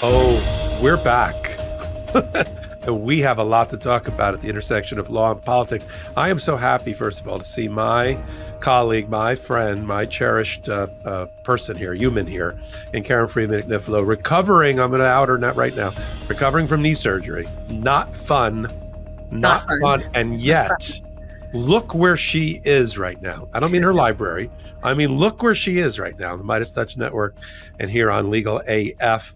Oh, we're back. And we have a lot to talk about at the intersection of law and politics. I am so happy, first of all, to see my colleague, my friend, my cherished person here, human here, in Karen Friedman Agnifilo, recovering, I'm going to out her right now, recovering from knee surgery. Not fun. Not fun. And yet, look where she is right now. I don't mean her library. I mean, look where she is right now, the Midas Touch Network and here on Legal AF.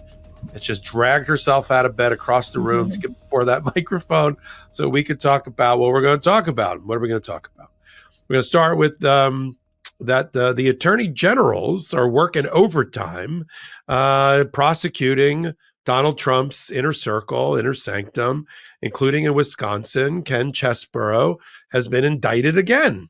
It's just dragged herself out of bed across the room to get before that microphone so we could talk about what we're going to talk about. What are we going to talk about? We're going to start with that the attorney generals are working overtime, prosecuting Donald Trump's inner circle, inner sanctum, including in Wisconsin. Ken Chesebro has been indicted again.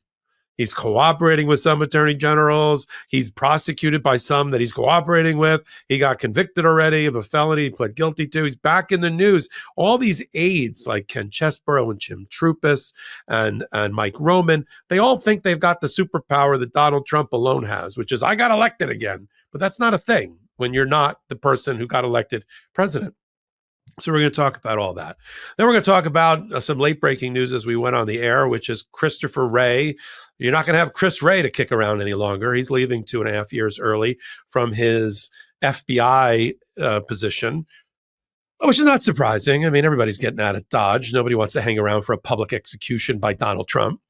He's cooperating with some attorney generals. He's prosecuted by some that he's cooperating with. He got convicted already of a felony he pled guilty to. He's back in the news. All these aides like Ken Chesebro and Jim Trupis and Mike Roman, they all think they've got the superpower that Donald Trump alone has, which is, I got elected again. But that's not a thing when you're not the person who got elected president. So we're going to talk about all that. Then we're going to talk about some late breaking news as we went on the air, which is Christopher Wray. You're not going to have Chris Wray to kick around any longer. He's leaving 2.5 years early from his FBI position, which is not surprising. I mean, everybody's getting out of Dodge. Nobody wants to hang around for a public execution by Donald Trump.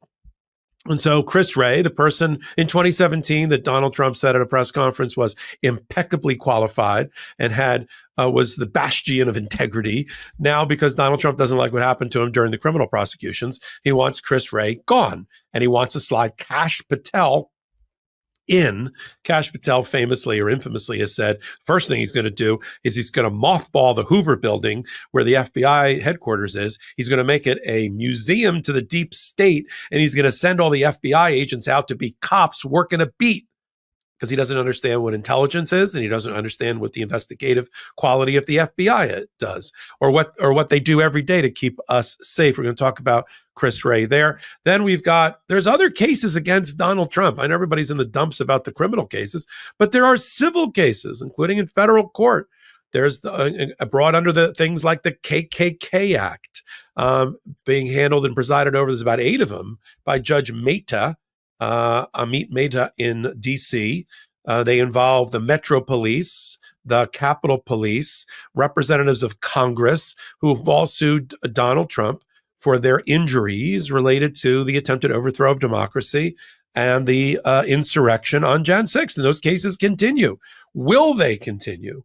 And so Chris Wray, the person in 2017 that Donald Trump said at a press conference was impeccably qualified and was the bastion of integrity. Now, because Donald Trump doesn't like what happened to him during the criminal prosecutions, he wants Chris Wray gone. And he wants to slide Kash Patel in. Kash Patel famously or infamously has said, first thing he's going to do is he's going to mothball the Hoover building where the FBI headquarters is. He's going to make it a museum to the deep state, and he's going to send all the FBI agents out to be cops working a beat, because he doesn't understand what intelligence is, and he doesn't understand what the investigative quality of the FBI does, or what they do every day to keep us safe. We're going to talk about Chris Wray there. Then there's other cases against Donald Trump. I know everybody's in the dumps about the criminal cases, but there are civil cases, including in federal court. There's brought under the things like the KKK Act being handled and presided over. There's about 8 of them by Judge Mehta, Amit Mehta in D.C. They involve the Metro Police, the Capitol Police, representatives of Congress who have all sued Donald Trump for their injuries related to the attempted overthrow of democracy and the insurrection on Jan 6th. And those cases continue. Will they continue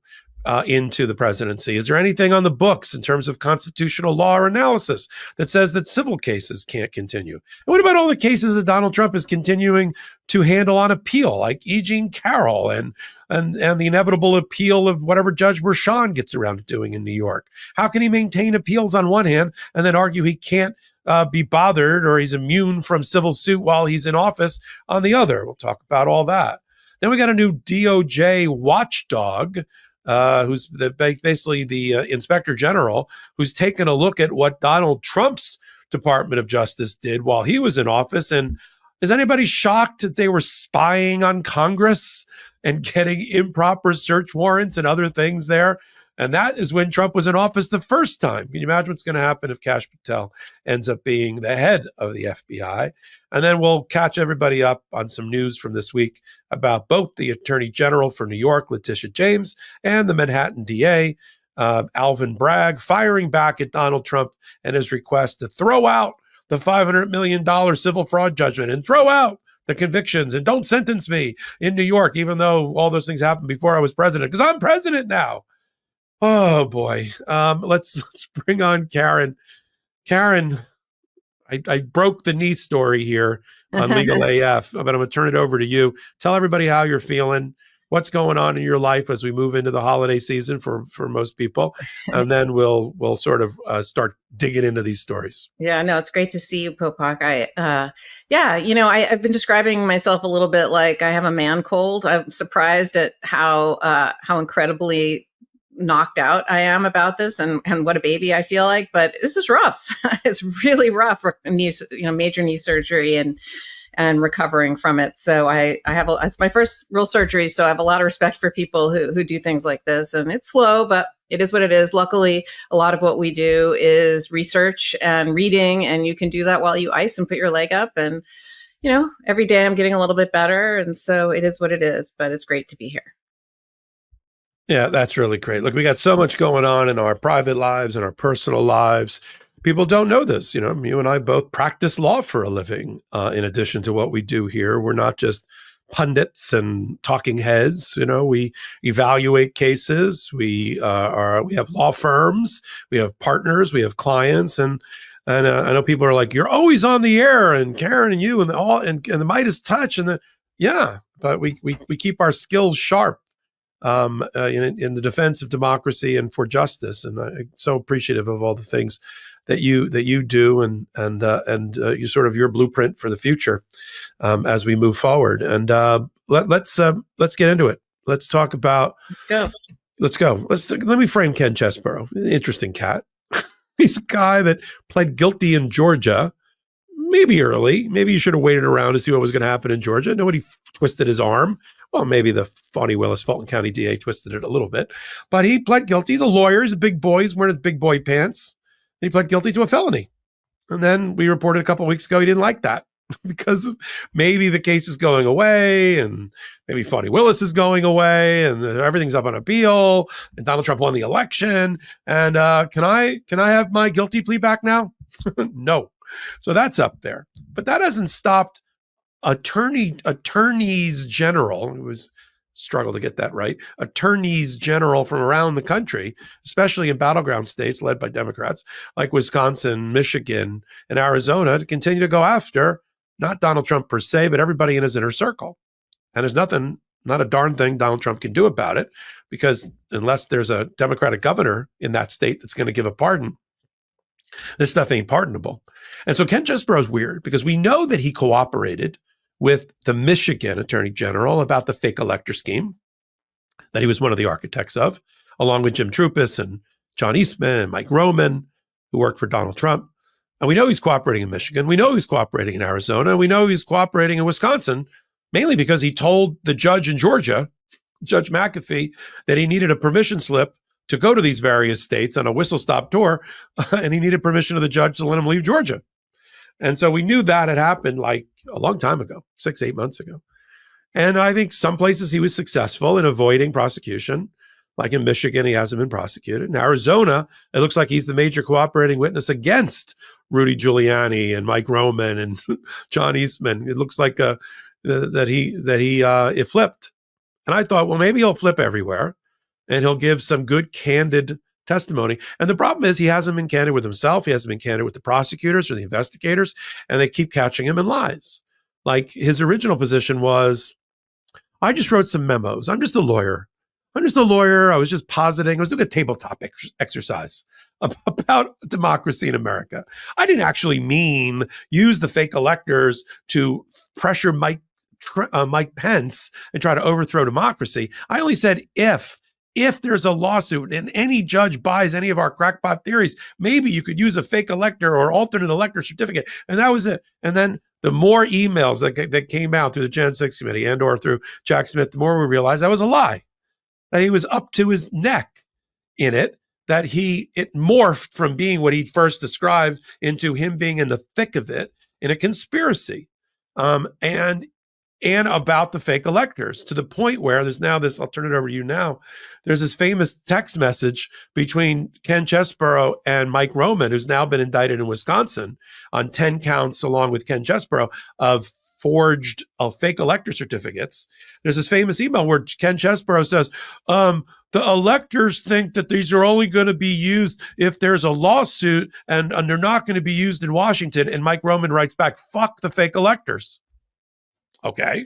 into the presidency? Is there anything on the books in terms of constitutional law or analysis that says that civil cases can't continue? And what about all the cases that Donald Trump is continuing to handle on appeal, like E. Jean Carroll and the inevitable appeal of whatever Judge Merchan gets around to doing in New York? How can he maintain appeals on one hand and then argue he can't be bothered or he's immune from civil suit while he's in office on the other? We'll talk about all that. Then we got a new DOJ watchdog, who's basically the inspector general, who's taken a look at what Donald Trump's Department of Justice did while he was in office. And is anybody shocked that they were spying on Congress and getting improper search warrants and other things there? And that is when Trump was in office the first time. Can you imagine what's going to happen if Kash Patel ends up being the head of the FBI? And then we'll catch everybody up on some news from this week about both the Attorney General for New York, Letitia James, and the Manhattan DA, Alvin Bragg, firing back at Donald Trump and his request to throw out the $500 million civil fraud judgment and throw out the convictions and don't sentence me in New York, even though all those things happened before I was president, because I'm president now. Oh, boy. Let's bring on Karen. Karen, I broke the knee story here on Legal AF, but I'm going to turn it over to you. Tell everybody how you're feeling, what's going on in your life as we move into the holiday season for most people, and then we'll sort of start digging into these stories. Yeah, no, it's great to see you, Popok. I've been describing myself a little bit like I have a man cold. I'm surprised at how incredibly knocked out I am about this and what a baby I feel like, but this is rough. It's really rough for major knee surgery and recovering from it. So it's my first real surgery. So I have a lot of respect for people who do things like this, and it's slow, but It is what it is. Luckily, a lot of what we do is research and reading, and you can do that while you ice and put your leg up. And, every day I'm getting a little bit better. And so it is what it is, but it's great to be here. Yeah, that's really great. Look, we got so much going on in our private lives and our personal lives. People don't know this. You and I both practice law for a living. In addition to what we do here, we're not just pundits and talking heads. We evaluate cases. We have law firms. We have partners. We have clients, and I know people are like, "You're always on the air," and Karen and you and the Midas touch, but we keep our skills sharp. In the defense of democracy and for justice, and I'm so appreciative of all the things that you do, and you sort of your blueprint for the future as we move forward. And let's get into it. Let's talk about. Let's go. Let me frame Ken Chesebro. Interesting cat. He's a guy that pled guilty in Georgia. Maybe early. Maybe you should have waited around to see what was going to happen in Georgia. Nobody twisted his arm. Well, maybe the Fonnie Willis, Fulton County DA twisted it a little bit. But he pled guilty. He's a lawyer. He's a big boy. He's wearing his big boy pants. And he pled guilty to a felony. And then we reported a couple of weeks ago he didn't like that because maybe the case is going away, and maybe Fonnie Willis is going away, and everything's up on appeal, and Donald Trump won the election. And can I have my guilty plea back now? No. So that's up there. But that hasn't stopped attorneys general, it was struggle to get that right, attorneys general from around the country, especially in battleground states led by Democrats like Wisconsin, Michigan, and Arizona, to continue to go after not Donald Trump per se, but everybody in his inner circle. And there's not a darn thing Donald Trump can do about it, because unless there's a Democratic governor in that state that's going to give a pardon, this stuff ain't pardonable. And so Ken Chesebro is weird because we know that he cooperated with the Michigan Attorney General about the fake elector scheme that he was one of the architects of, along with Jim Trupis and John Eastman and Mike Roman, who worked for Donald Trump. And we know he's cooperating in Michigan. We know he's cooperating in Arizona. We know he's cooperating in Wisconsin, mainly because he told the judge in Georgia, Judge McAfee, that he needed a permission slip to go to these various states on a whistle-stop tour, and he needed permission of the judge to let him leave Georgia. And so we knew that had happened like a long time ago, 6-8 months ago. And I think some places he was successful in avoiding prosecution. Like in Michigan, he hasn't been prosecuted. In Arizona, it looks like he's the major cooperating witness against Rudy Giuliani and Mike Roman and John Eastman. It looks like that he flipped. And I thought, well, maybe he'll flip everywhere and he'll give some good, candid testimony. And the problem is he hasn't been candid with himself. He hasn't been candid with the prosecutors or the investigators, and they keep catching him in lies. Like his original position was, I just wrote some memos. I'm just a lawyer. I was just positing. I was doing a tabletop exercise about democracy in America. I didn't actually mean use the fake electors to pressure Mike Pence and try to overthrow democracy. I only said if there's a lawsuit and any judge buys any of our crackpot theories, maybe you could use a fake elector or alternate elector certificate. And that was it. And then the more emails that came out through the Jan 6 committee and or through Jack Smith, the more we realized that was a lie, that he was up to his neck in it, that it morphed from being what he first described into him being in the thick of it in a conspiracy. And about the fake electors, to the point where there's now this, I'll turn it over to you now, there's this famous text message between Ken Chesebro and Mike Roman, who's now been indicted in Wisconsin on 10 counts, along with Ken Chesebro, of forged fake elector certificates. There's this famous email where Ken Chesebro says, the electors think that these are only going to be used if there's a lawsuit, and they're not going to be used in Washington. And Mike Roman writes back, fuck the fake electors. Okay.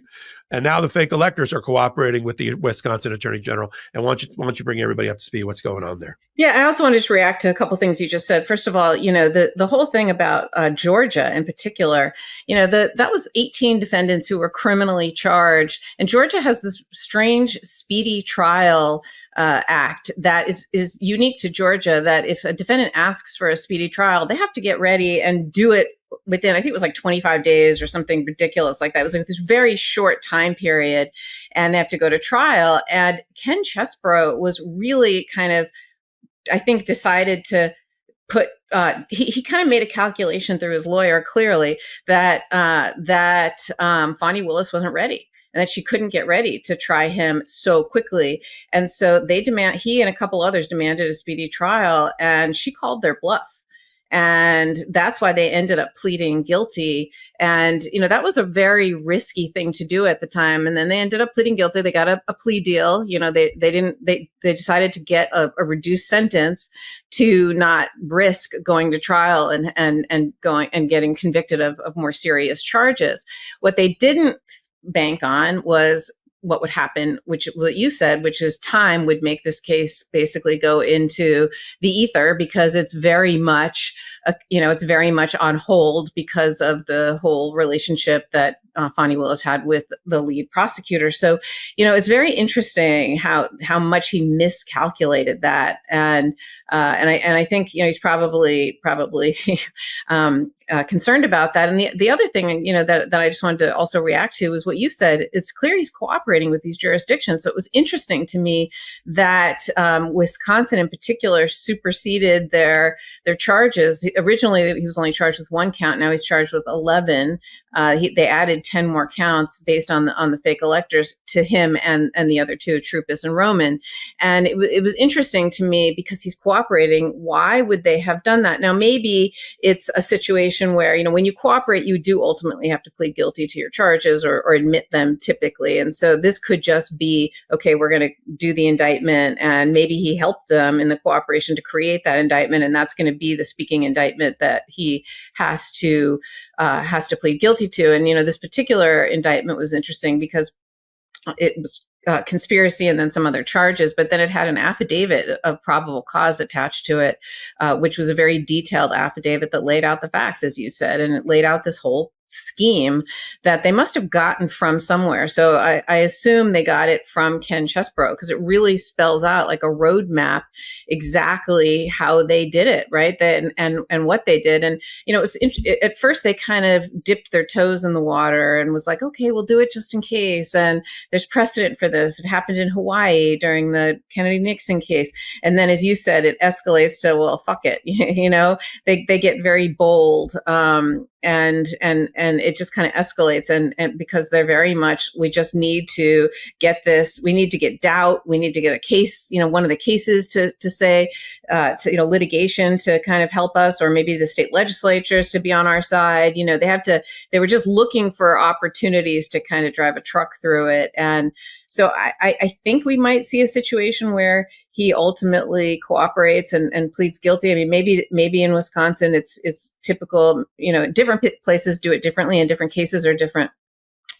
And now the fake electors are cooperating with the Wisconsin Attorney General. And why don't you bring everybody up to speed what's going on there? Yeah, I also wanted to react to a couple things you just said. First of all, the whole thing about Georgia in particular, that was 18 defendants who were criminally charged. And Georgia has this strange speedy trial act that is unique to Georgia, that if a defendant asks for a speedy trial, they have to get ready and do it within, I think it was like 25 days or something ridiculous like that. It was like this very short time period, and they have to go to trial. And Ken Chesebro was really kind of I think, decided to put he kind of made a calculation through his lawyer clearly that Fonnie Willis wasn't ready and that she couldn't get ready to try him so quickly. And so he and a couple others demanded a speedy trial, and she called their bluff. And that's why they ended up pleading guilty. And, that was a very risky thing to do at the time. And then they ended up pleading guilty. They got a plea deal. They decided to get a reduced sentence to not risk going to trial and getting convicted of more serious charges. What they didn't bank on was what would happen, what you said, which is time would make this case basically go into the ether, because it's very much, it's very much on hold because of the whole relationship that Fonnie Willis had with the lead prosecutor. So, it's very interesting how much he miscalculated that, and I think he's probably concerned about that. And the other thing, that I just wanted to also react to was what you said. It's clear he's cooperating with these jurisdictions. So it was interesting to me that Wisconsin in particular superseded their charges. Originally, he was only charged with 1 count. Now he's charged with 11. They added 10 more counts based on the fake electors to him and the other 2, Troupis and Roman. And it was interesting to me because he's cooperating. Why would they have done that? Now, maybe it's a situation where, when you cooperate, you do ultimately have to plead guilty to your charges or admit them typically. And so this could just be, okay, we're going to do the indictment, and maybe he helped them in the cooperation to create that indictment. And that's going to be the speaking indictment that he has to plead guilty to. And, this particular indictment was interesting because it was conspiracy and then some other charges, but then it had an affidavit of probable cause attached to it, which was a very detailed affidavit that laid out the facts, as you said, and it laid out this whole scheme that they must have gotten from somewhere. So I assume they got it from Ken Chesebro, because it really spells out like a roadmap exactly how they did it, right? And what they did. And, it was at first they kind of dipped their toes in the water and was like, okay, we'll do it just in case. And there's precedent for this. It happened in Hawaii during the Kennedy-Nixon case. And then, as you said, it escalates to, well, fuck it. They get very bold. And it just kind of escalates, and because they're very much, we just need to get this, we need to get doubt, we need to get a case, one of the cases to say, litigation to kind of help us, or maybe the state legislatures to be on our side. They were just looking for opportunities to kind of drive a truck through it. And so I think we might see a situation where he ultimately cooperates and pleads guilty. I mean, maybe in Wisconsin, it's typical, different places do it differently and different cases are different.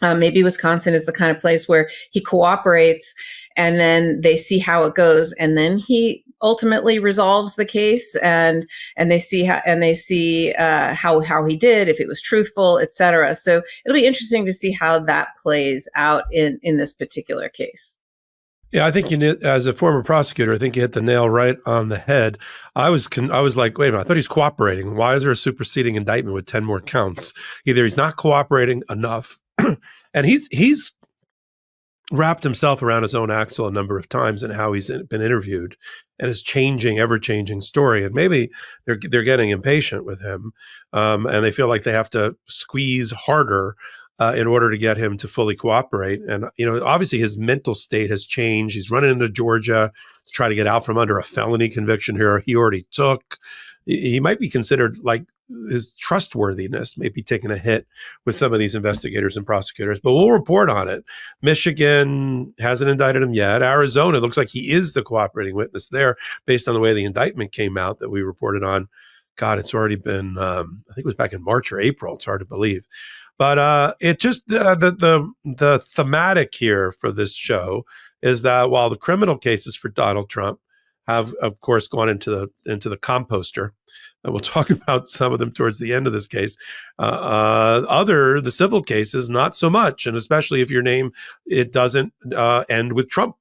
Maybe Wisconsin is the kind of place where he cooperates and then they see how it goes. And then he ultimately resolves the case and they see how he did, if it was truthful, et cetera. So it'll be interesting to see how that plays out in this particular case. Yeah, I think as a former prosecutor, I think you hit the nail right on the head. I was like, wait a minute, I thought he's cooperating. Why is there a superseding indictment with 10 more counts? Either he's not cooperating enough, and he's wrapped himself around his own axle a number of times in how he's been interviewed and his ever-changing story. And maybe they're getting impatient with him, and they feel like they have to squeeze harder in order to get him to fully cooperate. And, obviously his mental state has changed. He's running into Georgia to try to get out from under a felony conviction here he already took. He might be considered, like, his trustworthiness may be taking a hit with some of these investigators and prosecutors, but we'll report on it. Michigan hasn't indicted him yet. Arizona, looks like he is the cooperating witness there based on the way the indictment came out that we reported on. God, it's already been, I think it was back in March or April. It's hard to believe. But it just the thematic here for this show is that while the criminal cases for Donald Trump have, of course, gone into the composter, and we'll talk about some of them towards the end of this case, the civil cases, not so much, and especially if your name, it doesn't end with Trump.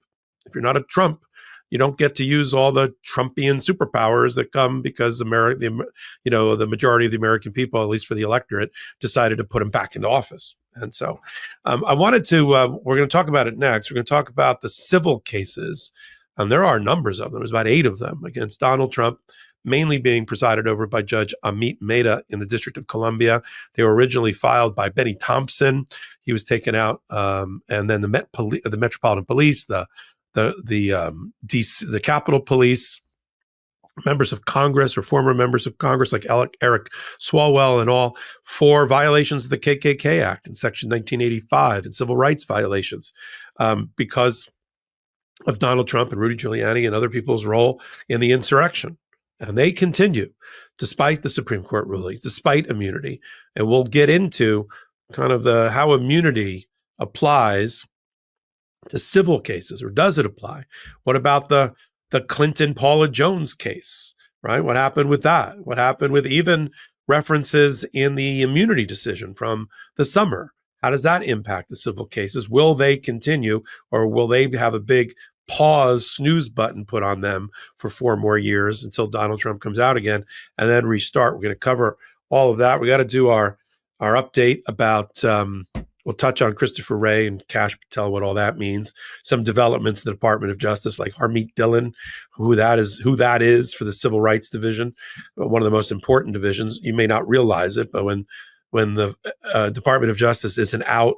If you're not a Trump, you don't get to use all the Trumpian superpowers that come because the majority of the American people, at least for the electorate, decided to put him back into office. And so I wanted to, we're going to talk about it next. We're going to talk about the civil cases And there are numbers of them. There's about 8 of them against Donald Trump, mainly being presided over by Judge Amit Mehta in the District of Columbia. They were originally filed by Benny Thompson. He was taken out, and then the Metropolitan Police, the Capitol Police, members of Congress or former members of Congress like Eric Swalwell and all, for violations of the KKK Act in Section 1985 and civil rights violations because of Donald Trump and Rudy Giuliani and other people's role in the insurrection. And they continue, despite the Supreme Court rulings, despite immunity. And we'll get into kind of how immunity applies to civil cases, or does it apply? What about the Clinton Paula Jones case, right? What happened with that? What happened with even references in the immunity decision from the summer? How does that impact the civil cases? Will they continue, or will they have a big pause snooze button put on them for 4 more years until Donald Trump comes out again and then restart? We're going to cover all of that. We got to do our update about, we'll touch on Christopher Wray and Kash Patel, what all that means. Some developments in the Department of Justice, like Harmeet Dillon, who that is for the Civil Rights Division, one of the most important divisions. You may not realize it, but when the Department of Justice isn't out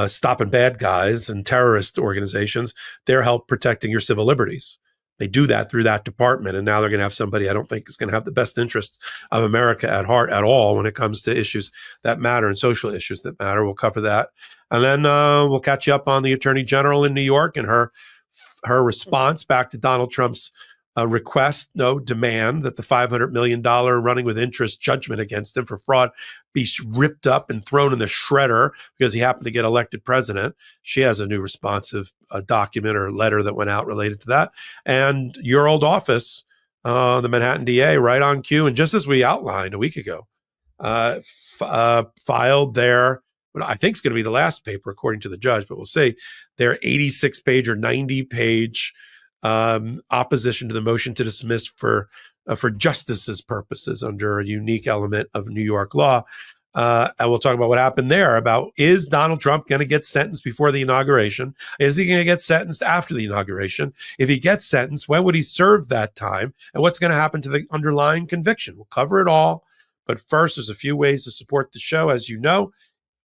stopping bad guys and terrorist organizations, they're help protecting your civil liberties. They do that through that department, and now they're going to have somebody I don't think is going to have the best interests of America at heart at all when it comes to issues that matter and social issues that matter. We'll cover that. And then we'll catch you up on the Attorney General in New York and her response back to Donald Trump's demand that the $500 million running with interest judgment against him for fraud be ripped up and thrown in the shredder because he happened to get elected president. She has a new responsive document or letter that went out related to that. And your old office, the Manhattan DA, right on cue, and just as we outlined a week ago, filed their, what I think is going to be the last paper, according to the judge, but we'll see, their 86-page or 90-page opposition to the motion to dismiss for justice's purposes under a unique element of New York law. And we'll talk about what happened there, about, is Donald Trump going to get sentenced before the inauguration? Is he going to get sentenced after the inauguration? If he gets sentenced, when would he serve that time? And what's going to happen to the underlying conviction? We'll cover it all. But first, there's a few ways to support the show. As you know,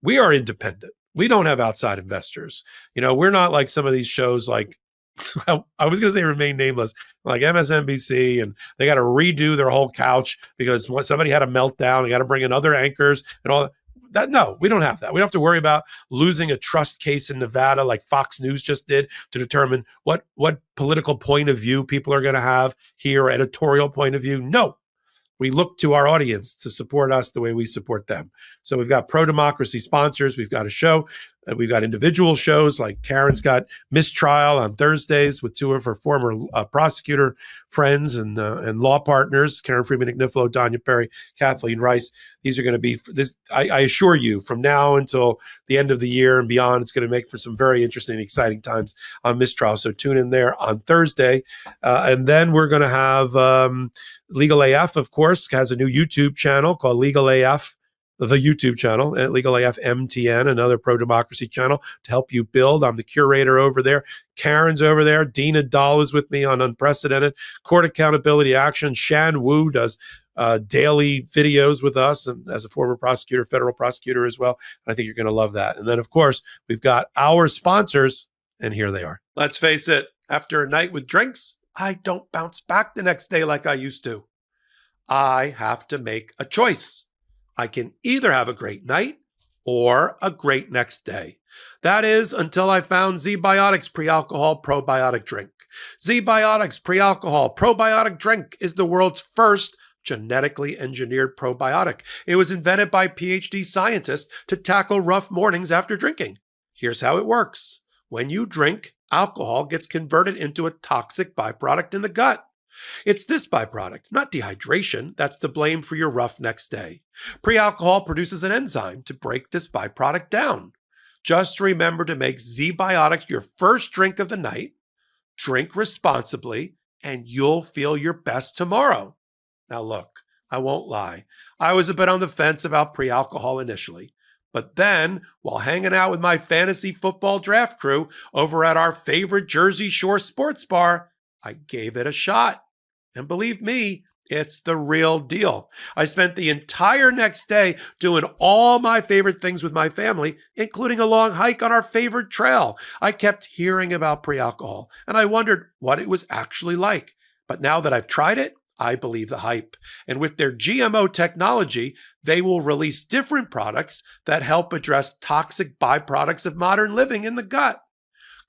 we are independent. We don't have outside investors. We're not like some of these shows like, I was going to say remain nameless, like MSNBC, and they got to redo their whole couch because somebody had a meltdown. They got to bring in other anchors and all that. No, we don't have that. We don't have to worry about losing a trust case in Nevada like Fox News just did to determine what political point of view people are going to have here, or editorial point of view. No. We look to our audience to support us the way we support them. So we've got pro-democracy sponsors. We've got a show. We've got individual shows, like Karen's got Mistrial on Thursdays with 2 of her former prosecutor friends and law partners, Karen Friedman, Agnifilo, Danya Perry, Kathleen Rice. These are going to be this. I assure you, from now until the end of the year and beyond, it's going to make for some very interesting and exciting times on Mistrial. So tune in there on Thursday. And then we're going to have Legal AF, of course, has a new YouTube channel called Legal AF. The YouTube channel at Legal AF MTN, another pro-democracy channel to help you build. I'm the curator over there. Karen's over there. Dina Dahl is with me on Unprecedented. Court Accountability Action. Shan Wu does daily videos with us, and as a former prosecutor, federal prosecutor as well. I think you're going to love that. And then, of course, we've got our sponsors, and here they are. Let's face it, after a night with drinks, I don't bounce back the next day like I used to. I have to make a choice. I can either have a great night or a great next day. That is, until I found ZBiotics Pre-Alcohol Probiotic Drink. ZBiotics Pre-Alcohol Probiotic Drink is the world's first genetically engineered probiotic. It was invented by PhD scientists to tackle rough mornings after drinking. Here's how it works. When you drink, alcohol gets converted into a toxic byproduct in the gut. It's this byproduct, not dehydration, that's to blame for your rough next day. Pre-alcohol produces an enzyme to break this byproduct down. Just remember to make ZBiotics your first drink of the night, drink responsibly, and you'll feel your best tomorrow. Now look, I won't lie. I was a bit on the fence about pre-alcohol initially, But then, while hanging out with my fantasy football draft crew over at our favorite Jersey Shore sports bar, I gave it a shot. And believe me, it's the real deal. I spent the entire next day doing all my favorite things with my family, including a long hike on our favorite trail. I kept hearing about pre-alcohol, and I wondered what it was actually like. But now that I've tried it, I believe the hype. And with their GMO technology, they will release different products that help address toxic byproducts of modern living in the gut.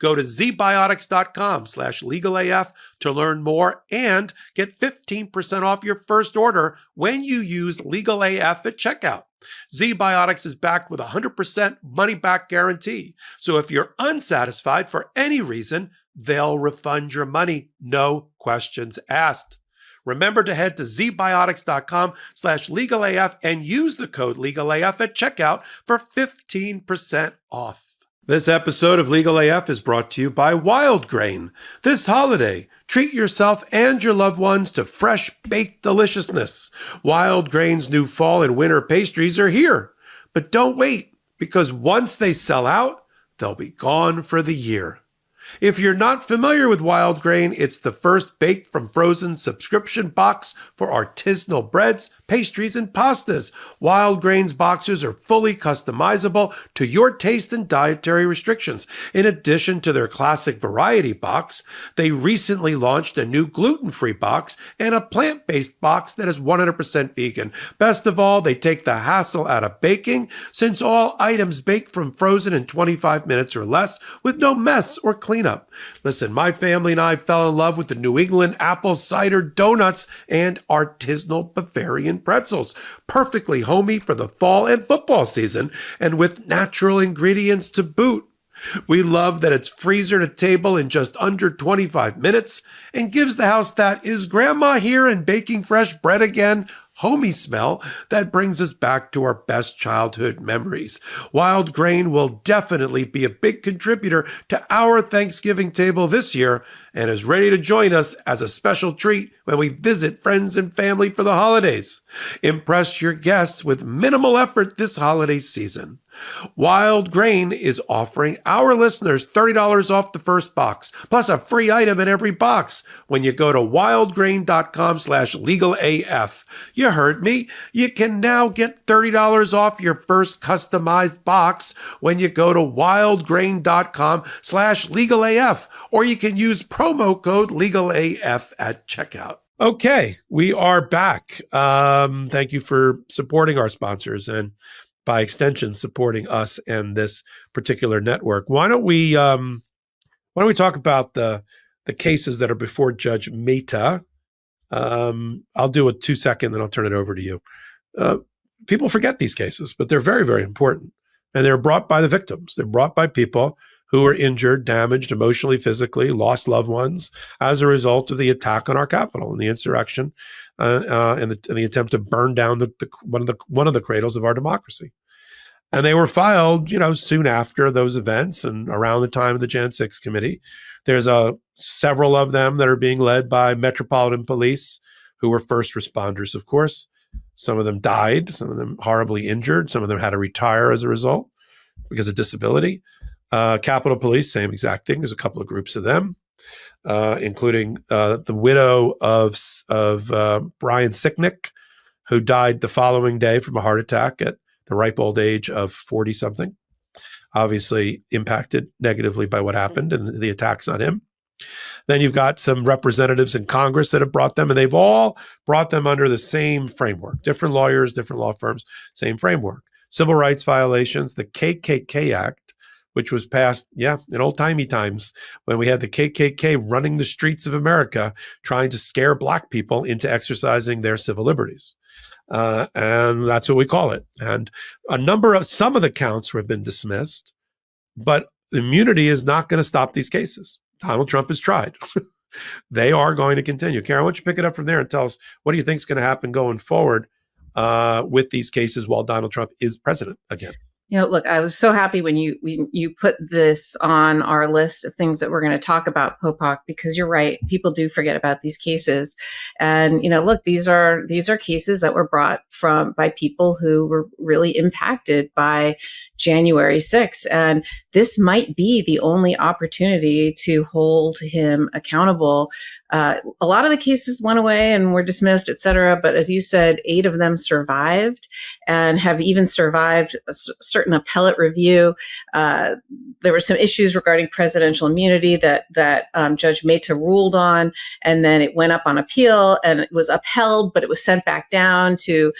Go to zbiotics.com/legalaf to learn more and get 15% off your first order when you use LegalAF at checkout. ZBiotics is backed with a 100% money-back guarantee. So if you're unsatisfied for any reason, they'll refund your money, no questions asked. Remember to head to zbiotics.com/legalaf and use the code LegalAF at checkout for 15% off. This episode of Legal AF is brought to you by Wild Grain. This holiday, treat yourself and your loved ones to fresh baked deliciousness. Wild Grain's new fall and winter pastries are here. But don't wait, because once they sell out, they'll be gone for the year. If you're not familiar with Wild Grain, it's the first baked from frozen subscription box for artisanal breads, pastries, and pastas. Wild Grain's boxes are fully customizable to your taste and dietary restrictions. In addition to their classic variety box, they recently launched a new gluten-free box and a plant-based box that is 100% vegan. Best of all, they take the hassle out of baking, since all items bake from frozen in 25 minutes or less with no mess or cleanup. Listen, my family and I fell in love with the New England apple cider donuts and artisanal Bavarian pretzels. Perfectly homey for the fall and football season, and with natural ingredients to boot. We love that it's freezer to table in just under 25 minutes and gives the house that "is grandma here and baking fresh bread again" homey smell that brings us back to our best childhood memories. Wild Grain will definitely be a big contributor to our Thanksgiving table this year and is ready to join us as a special treat when we visit friends and family for the holidays. Impress your guests with minimal effort this holiday season. Wild Grain is offering our listeners $30 off the first box, plus a free item in every box when you go to wildgrain.com/legalaf. You heard me. You can now get $30 off your first customized box when you go to wildgrain.com/legalaf, or you can use promo code LegalAF at checkout. Okay, we are back. Thank you for supporting our sponsors and by extension, supporting us and this particular network. Why don't we talk about the cases that are before Judge Mehta? I'll do a 2-second, then I'll turn it over to you. People forget these cases, but they're very, very important. And they're brought by the victims. They're brought by people who were injured, damaged emotionally, physically, lost loved ones as a result of the attack on our Capitol and the insurrection and the attempt to burn down one of the cradles of our democracy. And they were filed, soon after those events and around the time of the Jan 6 committee. There's several of them that are being led by Metropolitan Police, who were first responders, of course. Some of them died, some of them horribly injured, some of them had to retire as a result because of disability. Capitol Police, same exact thing. There's a couple of groups of them, including the widow of Brian Sicknick, who died the following day from a heart attack at the ripe old age of 40-something, obviously impacted negatively by what happened and the attacks on him. Then you've got some representatives in Congress that have brought them, and they've all brought them under the same framework. Different lawyers, different law firms, same framework. Civil rights violations, the KKK Act, which was passed, in old-timey times when we had the KKK running the streets of America trying to scare Black people into exercising their civil liberties. And that's what we call it. And some of the counts have been dismissed, but immunity is not going to stop these cases. Donald Trump has tried. They are going to continue. Karen, why don't you pick it up from there and tell us what do you think is going to happen going forward with these cases while Donald Trump is president again? Look, I was so happy when you put this on our list of things that we're going to talk about, Popok, because you're right. People do forget about these cases, and look, these are cases that were brought by people who were really impacted by January 6th, and this might be the only opportunity to hold him accountable. A lot of the cases went away and were dismissed, et cetera, but as you said, 8 of them survived and have even survived certain appellate review. There were some issues regarding presidential immunity that Judge Mehta ruled on, and then it went up on appeal and it was upheld, but it was sent back down to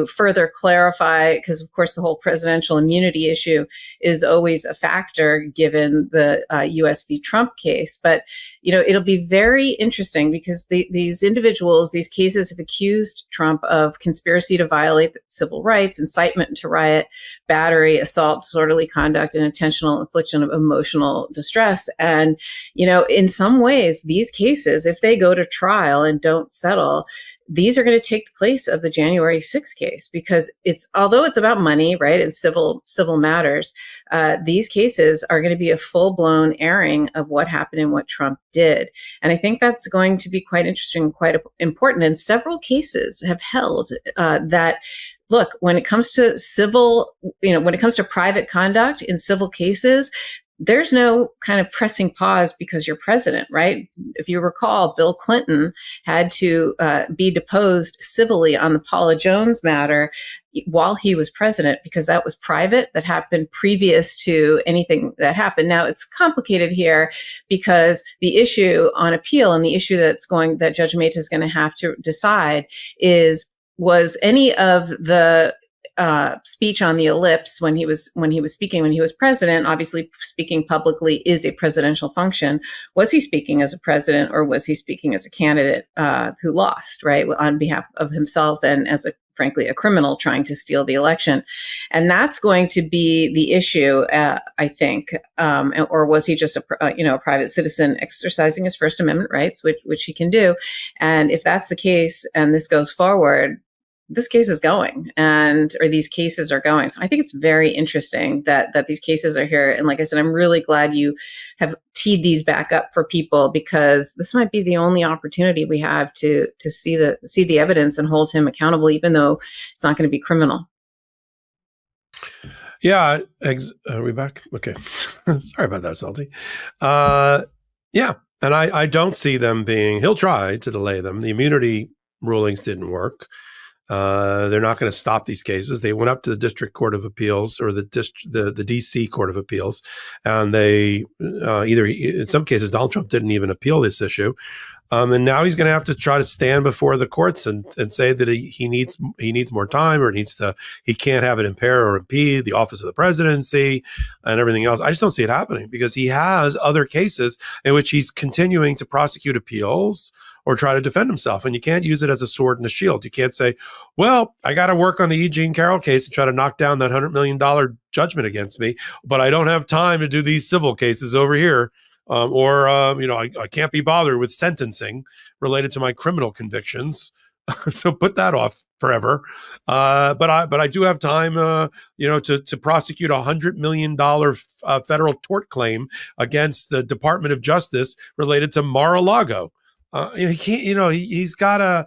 further clarify, because of course the whole presidential immunity issue is always a factor given the US v. Trump case. But it'll be very interesting because these individuals, these cases have accused Trump of conspiracy to violate civil rights, incitement to riot, battery, assault, disorderly conduct, and intentional infliction of emotional distress. And, in some ways, these cases, if they go to trial and don't settle, these are going to take the place of the January 6th case, because although it's about money, right, and civil matters, these cases are going to be a full-blown airing of what happened and what Trump did. And I think that's going to be quite interesting, quite important. And several cases have held that, look, when it comes to when it comes to private conduct in civil cases, there's no kind of pressing pause because you're president, right? If you recall, Bill Clinton had to be deposed civilly on the Paula Jones matter while he was president, because that was private, that happened previous to anything that happened. Now, it's complicated here because the issue on appeal and the issue that Judge Mehta is going to have to decide was any of the speech on the ellipse when he was speaking when he was president. Obviously, speaking publicly is a presidential function. Was he speaking as a president, or was he speaking as a candidate who lost, right, on behalf of himself and as frankly a criminal trying to steal the election? And that's going to be the issue, I think. Or was he just a private citizen exercising his First Amendment rights, which he can do? And if that's the case, and this goes forward, this case is going, or these cases are going. So I think it's very interesting that these cases are here. And like I said, I'm really glad you have teed these back up for people, because this might be the only opportunity we have to see the evidence and hold him accountable, even though it's not going to be criminal. Yeah. Are we back? Okay. Sorry about that, Salty. Yeah. And I don't see them he'll try to delay them. The immunity rulings didn't work. They're not going to stop these cases. They went up to the District Court of Appeals, or the DC Court of Appeals, and they in some cases Donald Trump didn't even appeal this issue, and now he's going to have to try to stand before the courts and say that he needs more time, or he can't have it impair or impede the office of the presidency and everything else. I just don't see it happening, because he has other cases in which he's continuing to prosecute appeals or try to defend himself. And you can't use it as a sword and a shield. You can't say, well, I got to work on the E. Jean Carroll case and try to knock down that $100 million judgment against me, but I don't have time to do these civil cases over here. I can't be bothered with sentencing related to my criminal convictions. So put that off forever. But I do have time, to prosecute $100 million federal tort claim against the Department of Justice related to Mar-a-Lago. He can't, he's got to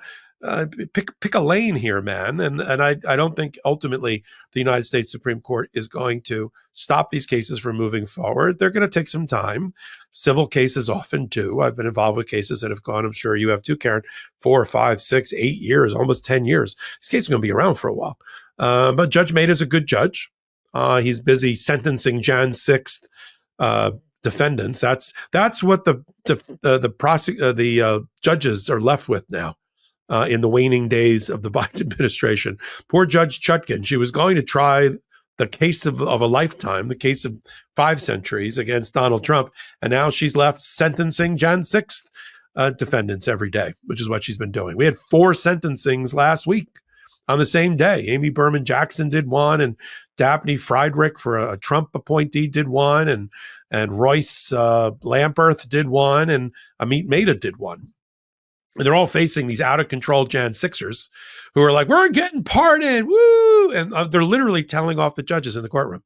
pick a lane here, man. And I don't think ultimately the United States Supreme Court is going to stop these cases from moving forward. They're going to take some time. Civil cases often do. I've been involved with cases that have gone, I'm sure you have too, Karen, 4, 5, 6, 8 years, almost 10 years. This case is going to be around for a while. But Judge Mehta is a good judge. He's busy sentencing Jan 6th defendants. That's what the judges are left with now in the waning days of the Biden administration. Poor Judge Chutkan. She was going to try the case of a lifetime, the case of 5 centuries against Donald Trump, and now she's left sentencing Jan 6th defendants every day, which is what she's been doing. We had 4 sentencings last week on the same day. Amy Berman Jackson did one, and Daphne Friedrich, for a Trump appointee, did one, and Royce Lamperth did one, and Amit Mehta did one. And they're all facing these out of control Jan Sixers who are like, we're getting pardoned, woo! And they're literally telling off the judges in the courtroom.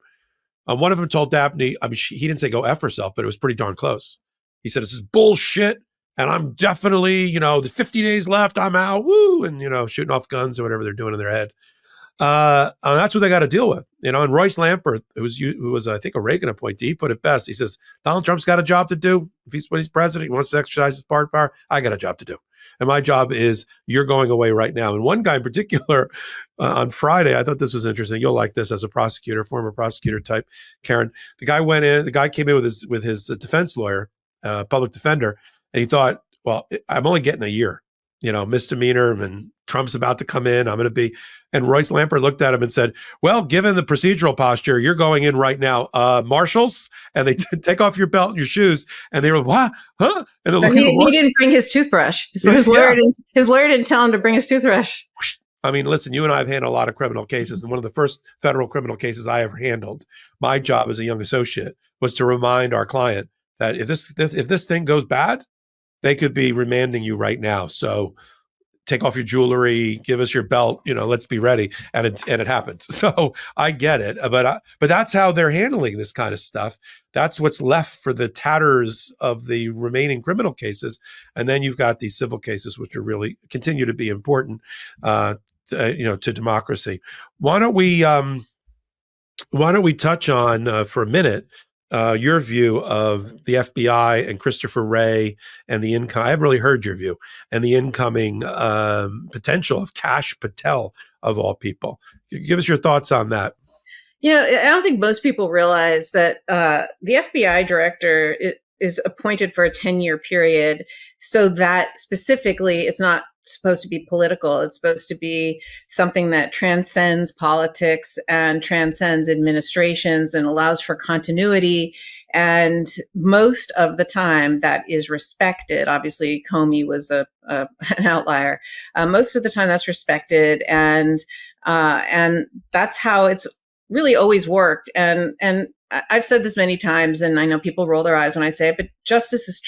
One of them told Dabney, I mean, he didn't say go F herself, but it was pretty darn close. He said, it's this bullshit, and I'm definitely, the 50 days left, I'm out, woo! And, shooting off guns or whatever they're doing in their head. That's what they got to deal with. And Royce Lampert, who was, I think, a Reagan appointee, put it best. He says, Donald Trump's got a job to do. When he's president, he wants to exercise his pardon power. I got a job to do. And my job is, you're going away right now. And one guy in particular, on Friday, I thought this was interesting. You'll like this as a prosecutor, former prosecutor type, Karen. The guy came in with his defense lawyer, public defender, and he thought, well, I'm only getting a year, misdemeanor, and Trump's about to come in. I'm going to be. And Royce Lampert looked at him and said, well, given the procedural posture, you're going in right now. Marshals, and they take off your belt and your shoes. And they were, what? Huh? And so he didn't bring his toothbrush. So his lawyer didn't tell him to bring his toothbrush. I mean, listen, you and I have handled a lot of criminal cases. And one of the first federal criminal cases I ever handled, my job as a young associate was to remind our client that if this thing goes bad, they could be remanding you right now. So take off your jewelry, give us your belt, let's be ready. And it happened. So I get it, but that's how they're handling this kind of stuff. That's what's left for the tatters of the remaining criminal cases. And then you've got these civil cases, which are really continue to be important, to democracy. Why don't we touch on for a minute, your view of the FBI and Christopher Wray and the income. I haven't really heard your view and the incoming potential of Kash Patel of all people. Give us your thoughts on that. I don't think most people realize that the FBI director is appointed for a 10-year period, so that specifically it's not supposed to be political. It's supposed to be something that transcends politics and transcends administrations and allows for continuity. And most of the time that is respected. Obviously, Comey was an outlier. Most of the time that's respected. And that's how it's really always worked. And I've said this many times, and I know people roll their eyes when I say it, but justice is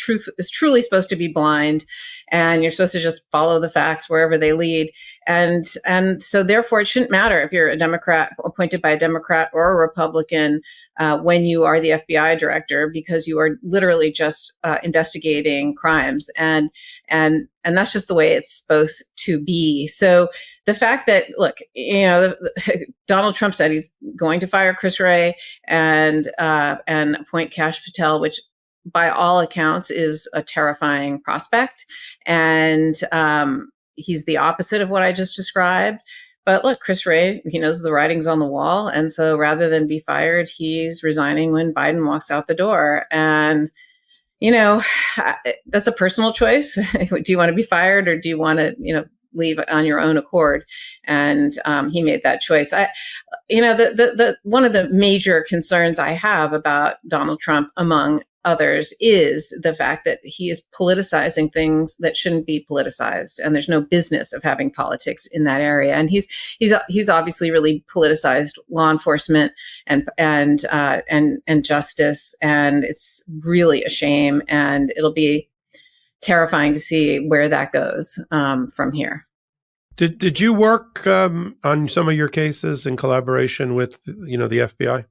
truly supposed to be blind, and you're supposed to just follow the facts wherever they lead. And so therefore it shouldn't matter if you're a Democrat appointed by a Democrat or a Republican when you are the FBI director, because you are literally just investigating crimes. And that's just the way it's supposed to be. So the fact that, look, Donald Trump said he's going to fire Chris Wray and appoint Kash Patel, which by all accounts is a terrifying prospect. And he's the opposite of what I just described. But look, Chris Wray, he knows the writing's on the wall. And so rather than be fired, he's resigning when Biden walks out the door. And that's a personal choice. Do you want to be fired, or do you want to, leave on your own accord? And he made that choice. The one of the major concerns I have about Donald Trump, among others, is the fact that he is politicizing things that shouldn't be politicized, and there's no business of having politics in that area. And he's obviously really politicized law enforcement and justice, and it's really a shame. And it'll be terrifying to see where that goes from here. Did you work on some of your cases in collaboration with the FBI?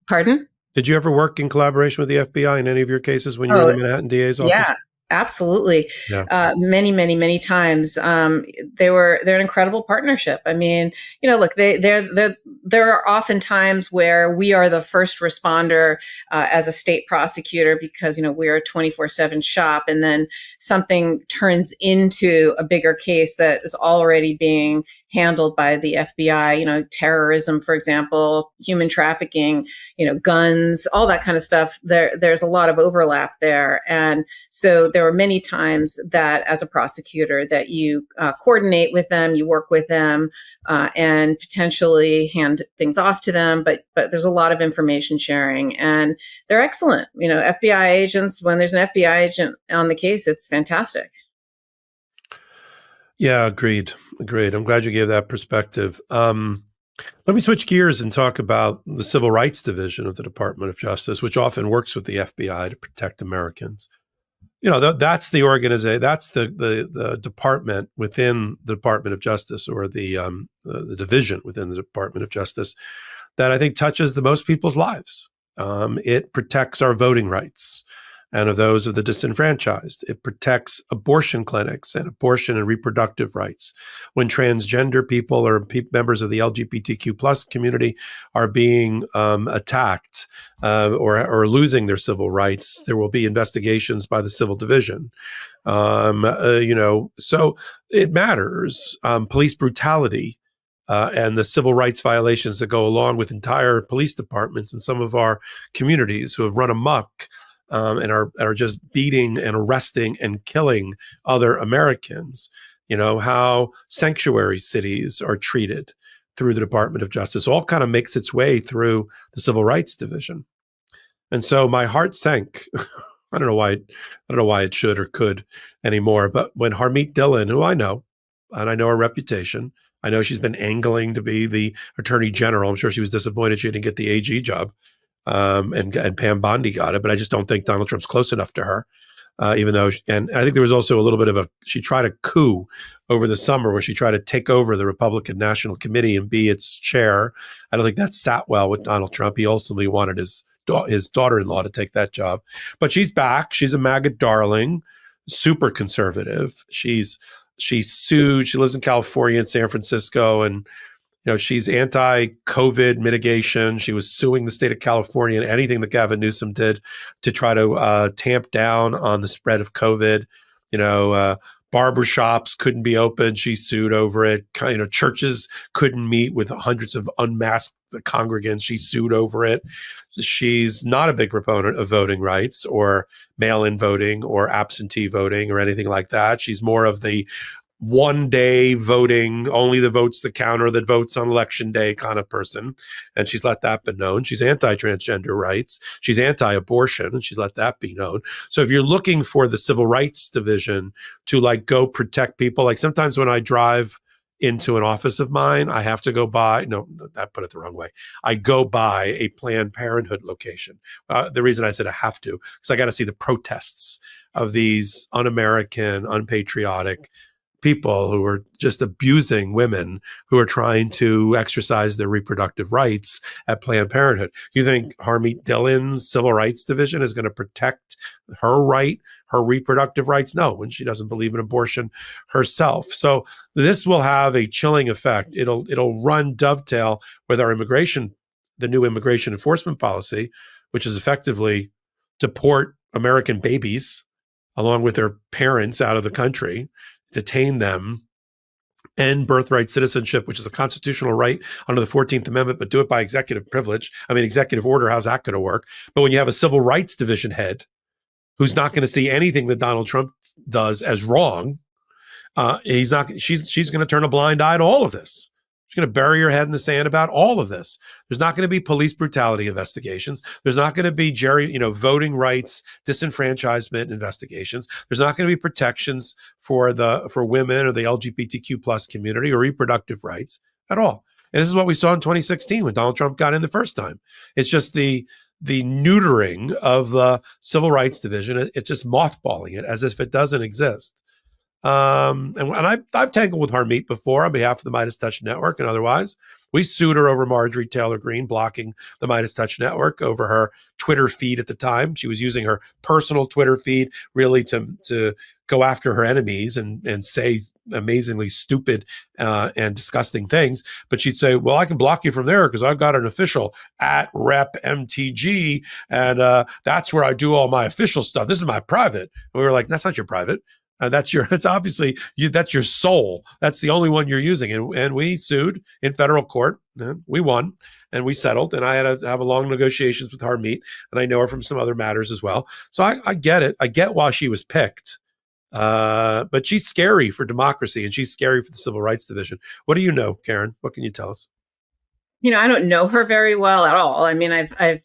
Pardon? Did you ever work in collaboration with the FBI in any of your cases when you were in the Manhattan DA's office? Yeah, absolutely. Yeah. Many, many, many times. They're an incredible partnership. I mean, look, there are often times where we are the first responder as a state prosecutor because, we're a 24/7 shop, and then something turns into a bigger case that is already being handled by the FBI, terrorism, for example, human trafficking, guns, all that kind of stuff. There's a lot of overlap there. And so there were many times that as a prosecutor that you coordinate with them, you work with them, and potentially hand things off to them. But there's a lot of information sharing, and they're excellent. FBI agents, when there's an FBI agent on the case, it's fantastic. Yeah, agreed. I'm glad you gave that perspective. Let me switch gears and talk about the Civil Rights Division of the Department of Justice, which often works with the FBI to protect Americans. that's the organization, that's the department within the Department of Justice, or the division within the Department of Justice, that I think touches the most people's lives. It protects our voting rights and of those of the disenfranchised. It protects abortion clinics and abortion and reproductive rights. When transgender people or members of the LGBTQ plus community are being attacked or losing their civil rights, there will be investigations by the civil division. So it matters. Police brutality and the civil rights violations that go along with entire police departments in some of our communities who have run amok and are just beating and arresting and killing other Americans. How sanctuary cities are treated through the Department of Justice all kind of makes its way through the Civil Rights Division. And so my heart sank. I don't know why it should or could anymore. But when Harmeet Dillon, who I know, and I know her reputation, I know she's been angling to be the Attorney General. I'm sure she was disappointed she didn't get the AG job. And Pam Bondi got it, but I just don't think Donald Trump's close enough to her. Even though, and I think there was also a little bit of she tried a coup over the summer where she tried to take over the Republican National Committee and be its chair. I don't think that sat well with Donald Trump. He ultimately wanted his daughter-in-law to take that job. But she's back. She's a MAGA darling, super conservative. She sued. She lives in California and San Francisco, and she's anti-COVID mitigation. She was suing the state of California and anything that Gavin Newsom did to try to tamp down on the spread of COVID. Barbershops couldn't be open. She sued over it. Churches couldn't meet with hundreds of unmasked congregants. She sued over it. She's not a big proponent of voting rights or mail-in voting or absentee voting or anything like that. She's more of the one day voting, only the votes that count or that votes on election day kind of person. And she's let that be known. She's anti-transgender rights. She's anti-abortion, and she's let that be known. So if you're looking for the Civil Rights Division to go protect people, sometimes when I drive into an office of mine, I have to go by, no, that put it the wrong way. I go by a Planned Parenthood location. The reason I said I have to, because I got to see the protests of these un-American, unpatriotic people who are just abusing women who are trying to exercise their reproductive rights at Planned Parenthood. You think Harmeet Dillon's Civil Rights Division is going to protect her reproductive rights? No, when she doesn't believe in abortion herself. So this will have a chilling effect. It'll run dovetail with our the new immigration enforcement policy, which is effectively deport American babies along with their parents out of the country, detain them, end birthright citizenship, which is a constitutional right under the 14th Amendment, but do it by executive order. How's that going to work? But when you have a Civil Rights Division head who's not going to see anything that Donald Trump does as wrong, she's going to turn a blind eye to all of this. She's going to bury her head in the sand about all of this. There's not going to be police brutality investigations. There's not going to be voting rights, disenfranchisement investigations. There's not going to be protections for women or the LGBTQ plus community or reproductive rights at all. And this is what we saw in 2016 when Donald Trump got in the first time. It's just the neutering of the Civil Rights Division. It's just mothballing it as if it doesn't exist. And I've tangled with Harmeet before on behalf of the Midas Touch Network and otherwise. We sued her over Marjorie Taylor Greene blocking the Midas Touch Network over her Twitter feed at the time. She was using her personal Twitter feed really to go after her enemies and say amazingly stupid and disgusting things. But she'd say, well, I can block you from there because I've got an official @RepMTG, and that's where I do all my official stuff. This is my private. And we were like, that's not your private. It's obviously that's your soul. That's the only one you're using. And we sued in federal court. And we won and we settled. And I had to have a long negotiations with Harmeet, and I know her from some other matters as well. So I get it. I get why she was picked. But she's scary for democracy, and she's scary for the Civil Rights Division. What do you know, Karen? What can you tell us? I don't know her very well at all. I mean, I've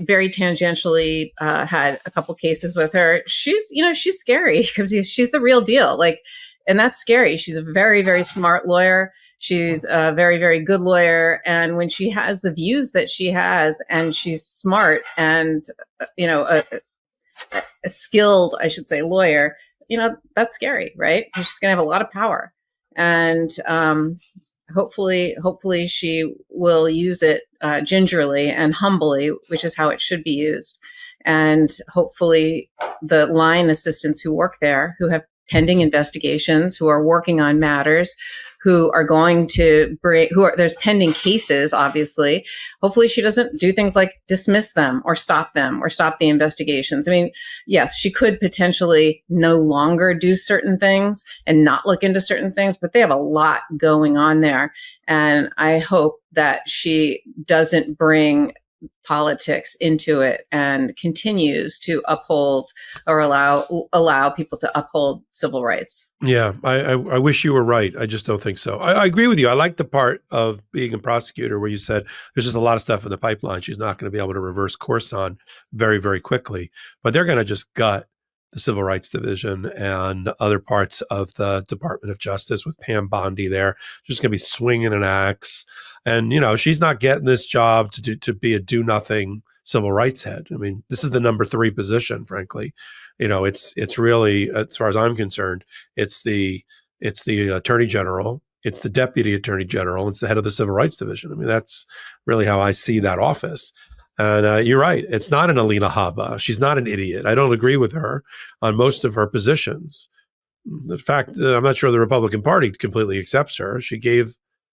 very tangentially had a couple cases with her. She's scary because she's the real deal. And that's scary. She's a very, very smart lawyer. She's a very, very good lawyer. And when she has the views that she has, and she's smart and, a skilled, I should say, lawyer, that's scary, right? She's going to have a lot of power. And hopefully she will use it gingerly and humbly, which is how it should be used. And hopefully the line assistants who work there, who have pending investigations, who are working on matters, who are going to bring, there's pending cases, obviously. Hopefully she doesn't do things like dismiss them or stop the investigations. I mean, yes, she could potentially no longer do certain things and not look into certain things, but they have a lot going on there. And I hope that she doesn't bring politics into it and continues to uphold or allow people to uphold civil rights. Yeah, I wish you were right. I just don't think so. I agree with you. I like the part of being a prosecutor where you said there's just a lot of stuff in the pipeline she's not going to be able to reverse course on very, very quickly. But they're going to just gut the Civil Rights Division and other parts of the Department of Justice with Pam Bondi there. She's going to be swinging an axe. And, she's not getting this job to be a do-nothing civil rights head. I mean, this is the number 3 position, frankly. It's really, as far as I'm concerned, it's the Attorney General, it's the Deputy Attorney General, it's the head of the Civil Rights Division. I mean, that's really how I see that office. And you're right. It's not an Alina Habba. She's not an idiot. I don't agree with her on most of her positions. In fact, I'm not sure the Republican Party completely accepts her.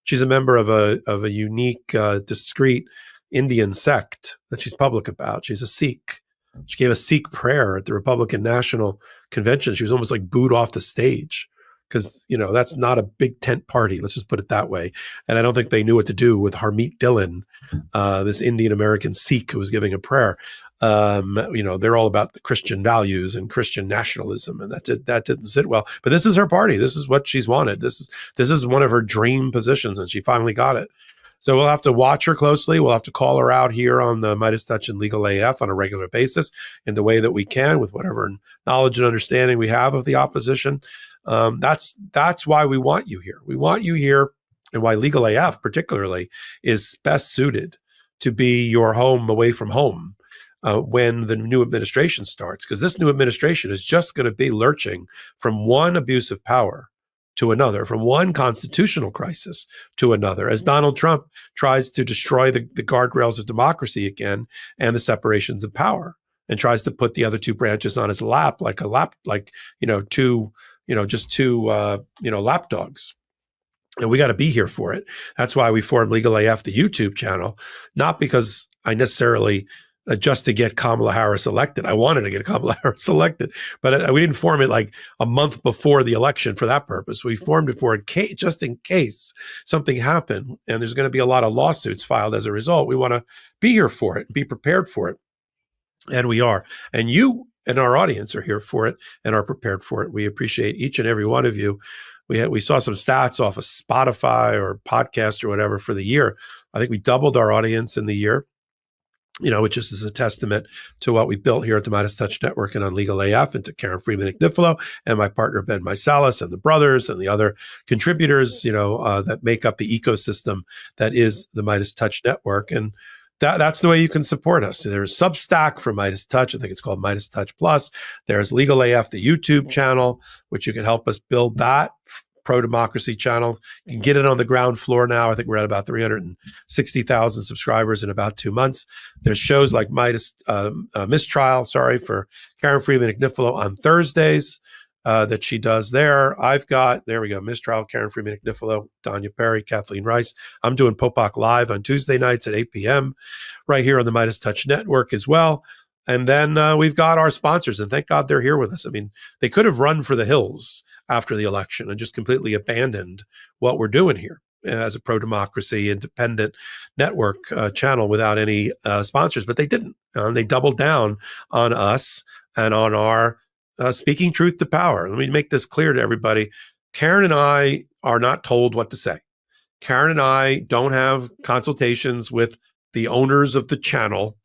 She's a member of a unique, discreet Indian sect that she's public about. She's a Sikh. She gave a Sikh prayer at the Republican National Convention. She was almost like booed off the stage because, that's not a big tent party. Let's just put it that way. And I don't think they knew what to do with Harmeet Dillon, this Indian American Sikh who was giving a prayer. They're all about the Christian values and Christian nationalism, and that didn't sit well. But this is her party. This is what she's wanted. This is one of her dream positions, and she finally got it. So we'll have to watch her closely. We'll have to call her out here on the Midas Touch and Legal AF on a regular basis in the way that we can with whatever knowledge and understanding we have of the opposition. That's why we want you here. We want you here, and why Legal AF particularly is best suited to be your home away from home when the new administration starts, because this new administration is just going to be lurching from one abuse of power to another, from one constitutional crisis to another, as Donald Trump tries to destroy the guardrails of democracy again and the separations of power, and tries to put the other 2 branches on his lap two lapdogs. And we got to be here for it. That's why we formed Legal AF, the YouTube channel, not because I necessarily just to get Kamala Harris elected. I wanted to get Kamala Harris elected, but we didn't form it like a month before the election for that purpose. We formed it for just in case something happened and there's going to be a lot of lawsuits filed as a result. We want to be here for it, be prepared for it. And we are. And you and our audience are here for it and are prepared for it. We appreciate each and every one of you. We saw some stats off of Spotify or podcast or whatever for the year. I think we doubled our audience in the year, which is a testament to what we built here at the Midas Touch Network and on Legal AF, and to Karen Friedman Agnifilo and my partner, Ben Meisalas, and the brothers and the other contributors, that make up the ecosystem that is the Midas Touch Network. And that's the way you can support us. There's Substack for Midas Touch. I think it's called Midas Touch Plus. There's Legal AF, the YouTube channel, which you can help us build that pro-democracy channel. You can get it on the ground floor now. I think we're at about 360,000 subscribers in about 2 months. There's shows like Mistrial, for Karen Friedman Agnifilo on Thursdays that she does there. There we go, Mistrial, Karen Friedman Agnifilo, Danya Perry, Kathleen Rice. I'm doing Popok Live on Tuesday nights at 8 p.m. right here on the Midas Touch Network as well. And then we've got our sponsors, and thank God they're here with us. I mean, they could have run for the hills after the election and just completely abandoned what we're doing here as a pro-democracy independent network channel without any sponsors, but they didn't. They doubled down on us and on our speaking truth to power. Let me make this clear to everybody. Karen and I are not told what to say. Karen and I don't have consultations with the owners of the channel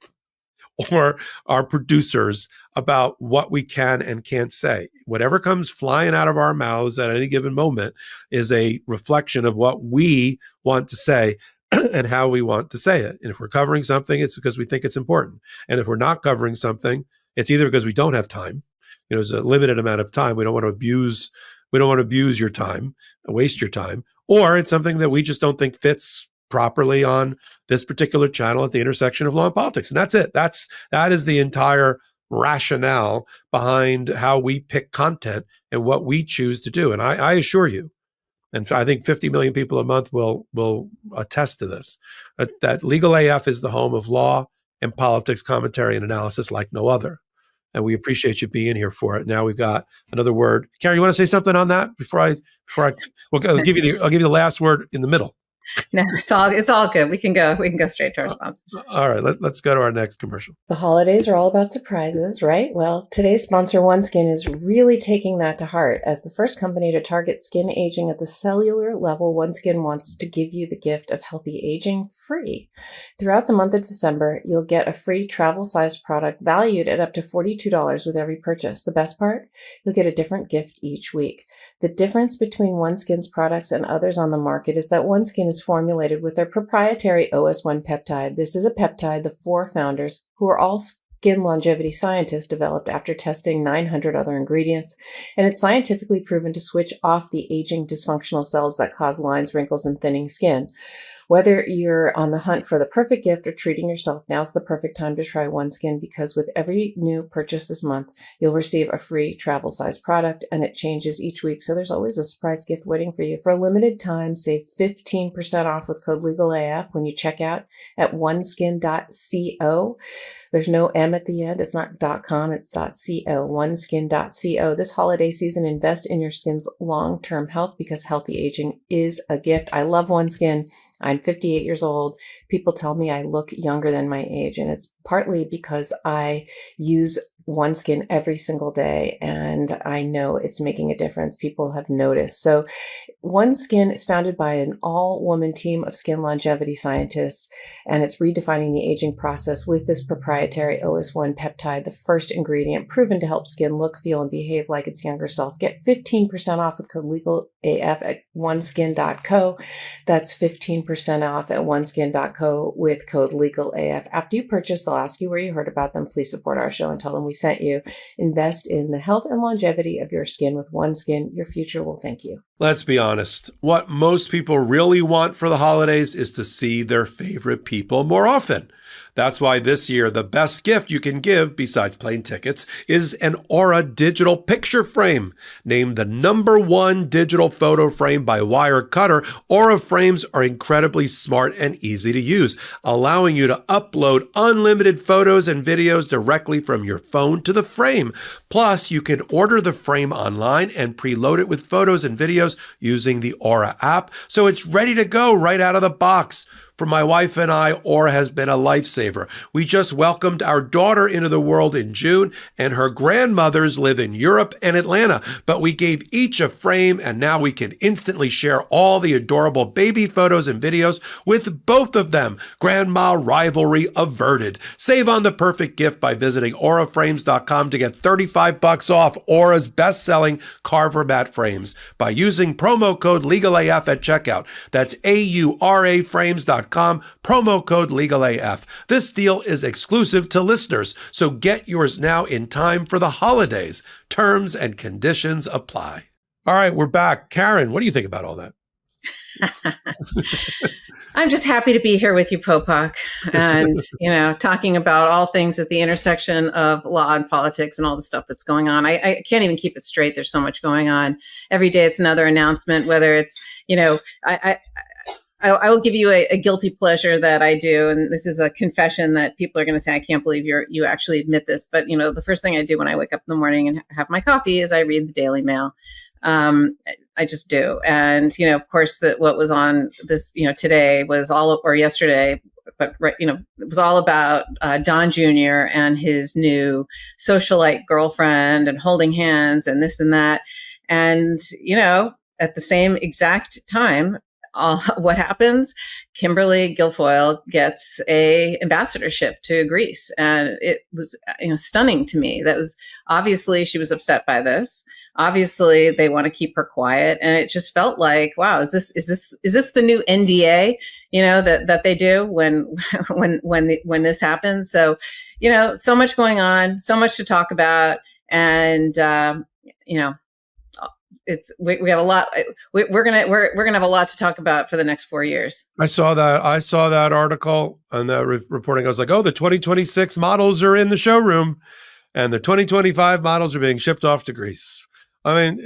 or our producers about what we can and can't say. Whatever comes flying out of our mouths at any given moment is a reflection of what we want to say and how we want to say it. And if we're covering something, it's because we think it's important. And if we're not covering something, It's either because we don't have time, there's a limited amount of time. We don't want to abuse your time, waste your time, or it's something that we just don't think fits properly on this particular channel at the intersection of law and politics. And that's it. That is the entire rationale behind how we pick content and what we choose to do. And I assure you, and I think 50 million people a month will attest to this, that Legal AF is the home of law and politics commentary and analysis like no other. And we appreciate you being here for it. Now we've got another word. Karen, you want to say something on that before I I'll give you the last word in the middle. No, it's all good. We can go straight to our sponsors. All right, let's go to our next commercial. The holidays are all about surprises, right? Well, today's sponsor, OneSkin, is really taking that to heart. As the first company to target skin aging at the cellular level, OneSkin wants to give you the gift of healthy aging free. Throughout the month of December, you'll get a free travel-sized product valued at up to $42 with every purchase. The best part? You'll get a different gift each week. The difference between OneSkin's products and others on the market is that OneSkin is formulated with their proprietary OS1 peptide. This is a peptide the four founders, who are all skin longevity scientists, developed after testing 900 other ingredients, and it's scientifically proven to switch off the aging dysfunctional cells that cause lines, wrinkles, and thinning skin. Whether you're on the hunt for the perfect gift or treating yourself, now's the perfect time to try OneSkin, because with every new purchase this month, you'll receive a free travel-sized product, and it changes each week, so there's always a surprise gift waiting for you. For a limited time, save 15% off with code LEGALAF when you check out at oneskin.co. There's no M at the end. It's not .com, it's .co, oneskin.co. This holiday season, invest in your skin's long-term health, because healthy aging is a gift. I love OneSkin. I'm 58 years old. People tell me I look younger than my age, and it's partly because I use OneSkin every single day, and I know it's making a difference. People have noticed. So OneSkin is founded by an all-woman team of skin longevity scientists, and it's redefining the aging process with this proprietary OS1 peptide, the first ingredient proven to help skin look, feel, and behave like its younger self. Get 15% off with code LEGALAF at oneskin.co. That's 15% off at oneskin.co with code LEGALAF. After you purchase, they'll ask you where you heard about them. Please support our show and tell them we sent you. Invest in the health and longevity of your skin with OneSkin. Your future will thank you. Let's be honest. What most people really want for the holidays is to see their favorite people more often. That's why this year, the best gift you can give, besides plane tickets, is an Aura digital picture frame. Named the #1 digital photo frame by Wirecutter, Aura frames are incredibly smart and easy to use, allowing you to upload unlimited photos and videos directly from your phone to the frame. Plus, you can order the frame online and preload it with photos and videos using the Aura app, so it's ready to go right out of the box. For my wife and I, Aura has been a lifesaver. We just welcomed our daughter into the world in June, and her grandmothers live in Europe and Atlanta, but we gave each a frame, and now we can instantly share all the adorable baby photos and videos with both of them. Grandma rivalry averted. Save on the perfect gift by visiting auraframes.com to get $35 off Aura's best-selling Carver mat frames by using promo code LEGALAF at checkout. That's AURAFrames.com. Promo code LEGALAF. This deal is exclusive to listeners, so get yours now in time for the holidays. Terms and conditions apply. All right, we're back. Karen, what do you think about all that? I'm just happy to be here with you, Popok, and talking about all things at the intersection of law and politics and all the stuff that's going on. I can't even keep it straight. There's so much going on. Every day it's another announcement, whether it's, I will give you a guilty pleasure that I do, and this is a confession that people are going to say, I can't believe you actually admit this. But, the first thing I do when I wake up in the morning and have my coffee is I read the Daily Mail. I just do. And, of course, what was on this, today was or yesterday, but, it was all about Don Jr. and his new socialite girlfriend and holding hands and this and that. And, at the same exact time, what happens? Kimberly Guilfoyle gets a ambassadorship to Greece, and it was stunning to me. That was obviously she was upset by this. Obviously, they want to keep her quiet, and it just felt like, wow, is this the new NDA? That they do when this happens. So, so much going on, so much to talk about, and we have a lot. We're gonna have a lot to talk about for the next 4 years. I saw that article and that reporting. I was like, oh, the 2026 models are in the showroom, and the 2025 models are being shipped off to Greece. I mean,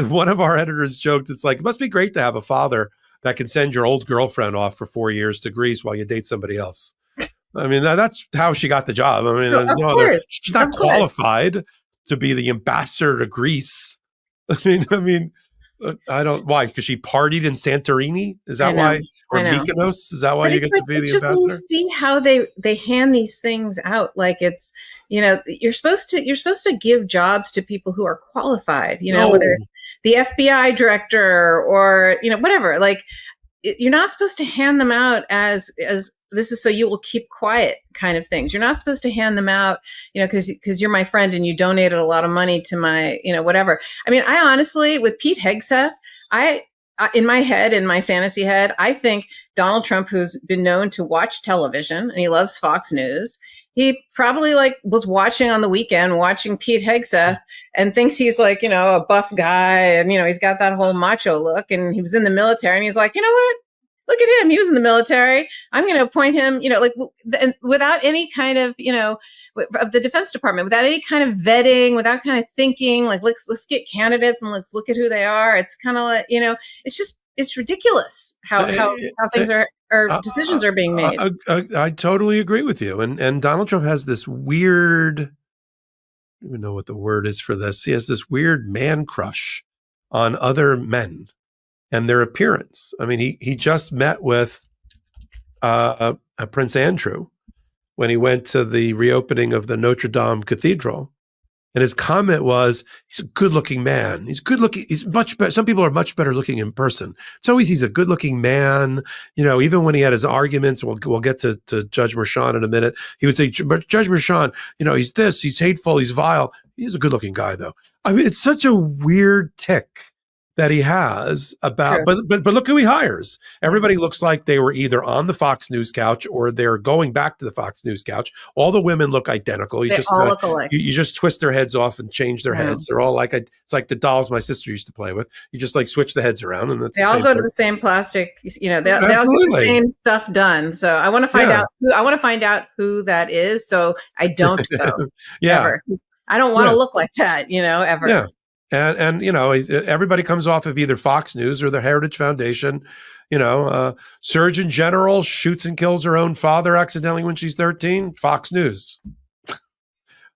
one of our editors joked, it's like, it must be great to have a father that can send your old girlfriend off for 4 years to Greece while you date somebody else. I mean, that's how she got the job. I mean, she's not qualified to be the ambassador to Greece. I mean, I don't, why? Because she partied in Santorini? Is that why? Or Mykonos? Is that why you get to be the ambassador? When you see how they hand these things out, like it's, you're supposed to give jobs to people who are qualified, whether it's the FBI director or, whatever, like you're not supposed to hand them out as this is so you will keep quiet kind of things. You're not supposed to hand them out, because you're my friend and you donated a lot of money to my, whatever. I mean, I honestly, with Pete Hegseth, in my head, in my fantasy head, I think Donald Trump, who's been known to watch television and he loves Fox News, he probably was watching on the weekend, watching Pete Hegseth, and thinks he's like, a buff guy, and he's got that whole macho look, and he was in the military, and he's like, you know what? Look at him. He was in the military. I'm going to appoint him, without any kind of, of the Defense Department, without any kind of vetting, without kind of thinking, like, let's get candidates and let's look at who they are. It's kind of like, it's ridiculous how things are, or decisions are being made. I totally agree with you. And Donald Trump has this weird, I don't even know what the word is for this. He has this weird man crush on other men and their appearance. I mean, he just met with Prince Andrew when he went to the reopening of the Notre Dame Cathedral. And his comment was, he's a good-looking man. He's good-looking. He's much better. Some people are much better looking in person. It's always, he's a good-looking man. Even when he had his arguments, we'll get to Judge Merchan in a minute. He would say, Judge Merchan, he's this, he's hateful, he's vile. He's a good-looking guy, though. I mean, it's such a weird tick that he has about, but look who he hires. Everybody looks like they were either on the Fox News couch or they're going back to the Fox News couch. All the women look identical. They all look alike. You just twist their heads off and change their heads. They're all like, it's like the dolls my sister used to play with. You just switch the heads around, and they all go to the same plastic. They all get the same stuff done. So I want to find out. I want to find out who that is, so I don't go. Ever. I don't want to look like that. Ever. Yeah. And everybody comes off of either Fox News or the Heritage Foundation. Surgeon General shoots and kills her own father accidentally when she's 13. Fox News.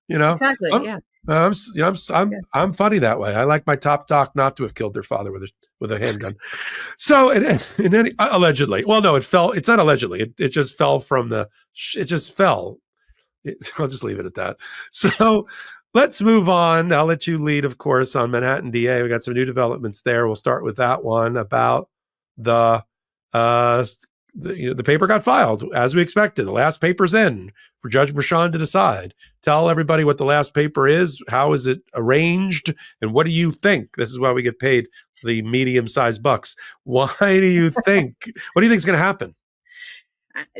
Exactly. I'm funny that way. I like my top doc not to have killed their father with a handgun. So allegedly, well, no, it fell. It's not allegedly. It just fell from the. It just fell. I'll just leave it at that. So. Let's move on. I'll let you lead, of course, on Manhattan DA. We got some new developments there. We'll start with that one about the paper got filed as we expected. The last paper's in for Judge Merchan to decide. Tell everybody what the last paper is. How is it arranged? And what do you think? This is why we get paid the medium-sized bucks. Why do you think? What do you think is going to happen?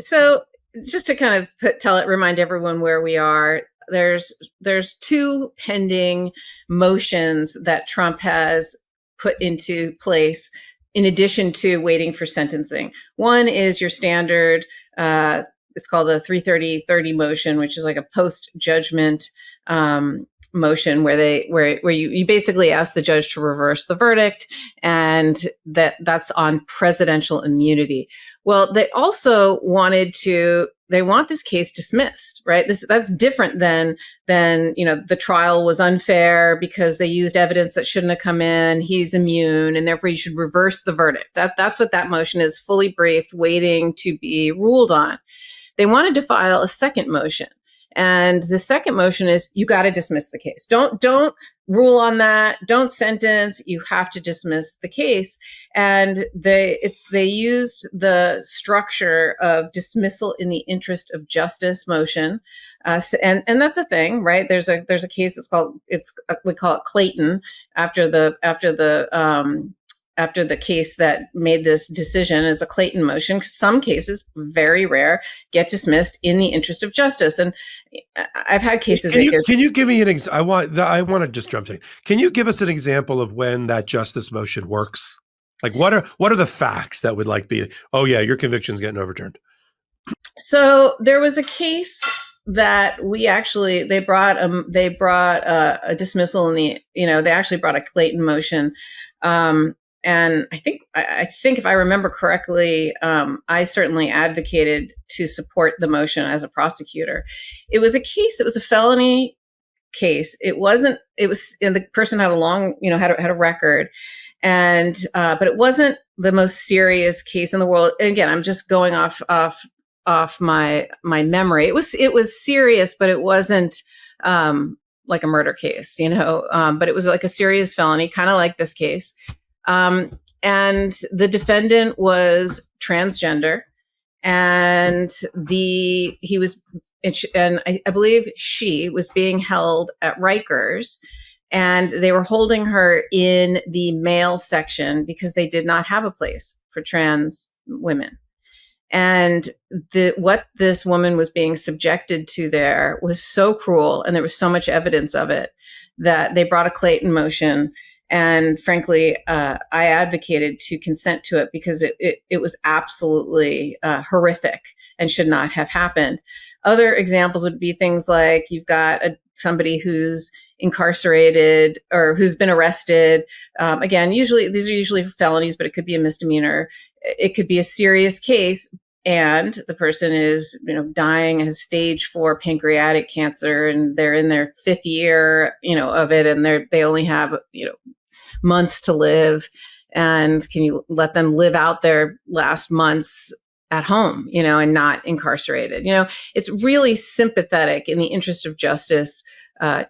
So just to kind of remind everyone where we are. There's two pending motions that Trump has put into place in addition to waiting for sentencing. One is your standard, it's called a 330 motion, which is like a post-judgment motion where you basically ask the judge to reverse the verdict, and that's on presidential immunity. Well, they also they want this case dismissed, right? That's different than the trial was unfair because they used evidence that shouldn't have come in. He's immune, and therefore you should reverse the verdict. That's what that motion is, fully briefed, waiting to be ruled on. They wanted to file a second motion. And the second motion is you got to dismiss the case. Don't rule on that. Don't sentence. You have to dismiss the case. And they used the structure of dismissal in the interest of justice motion. And that's a thing, right? There's a case we call it Clayton after the case that made this decision. Is a Clayton motion. Some cases, very rare, get dismissed in the interest of justice. And I've had cases. Can you give me an example? I want to just jump in. Can you give us an example of when that justice motion works? Like what are the facts that would be, oh yeah, your conviction's getting overturned? So there was a case that they brought a dismissal in the, they actually brought a Clayton motion. And I think if I remember correctly, I certainly advocated to support the motion as a prosecutor. It was a case that was a felony case. And the person had a long, had a record, and but it wasn't the most serious case in the world. And again, I'm just going off my memory. It was serious, but it wasn't like a murder case, but it was like a serious felony, kind of like this case. And the defendant was transgender, and I believe she was being held at Rikers, and they were holding her in the male section because they did not have a place for trans women. And what this woman was being subjected to there was so cruel, and there was so much evidence of it, that they brought a Clayton motion. And frankly, I advocated to consent to it because it was absolutely horrific and should not have happened. Other examples would be things like you've got somebody who's incarcerated or who's been arrested. Again, these are usually felonies, but it could be a misdemeanor. It could be a serious case, and the person is, dying, has stage 4 pancreatic cancer, and they're in their 5th year, of it, and they only have, months to live. And can you let them live out their last months at home, and not incarcerated? It's really sympathetic in the interest of justice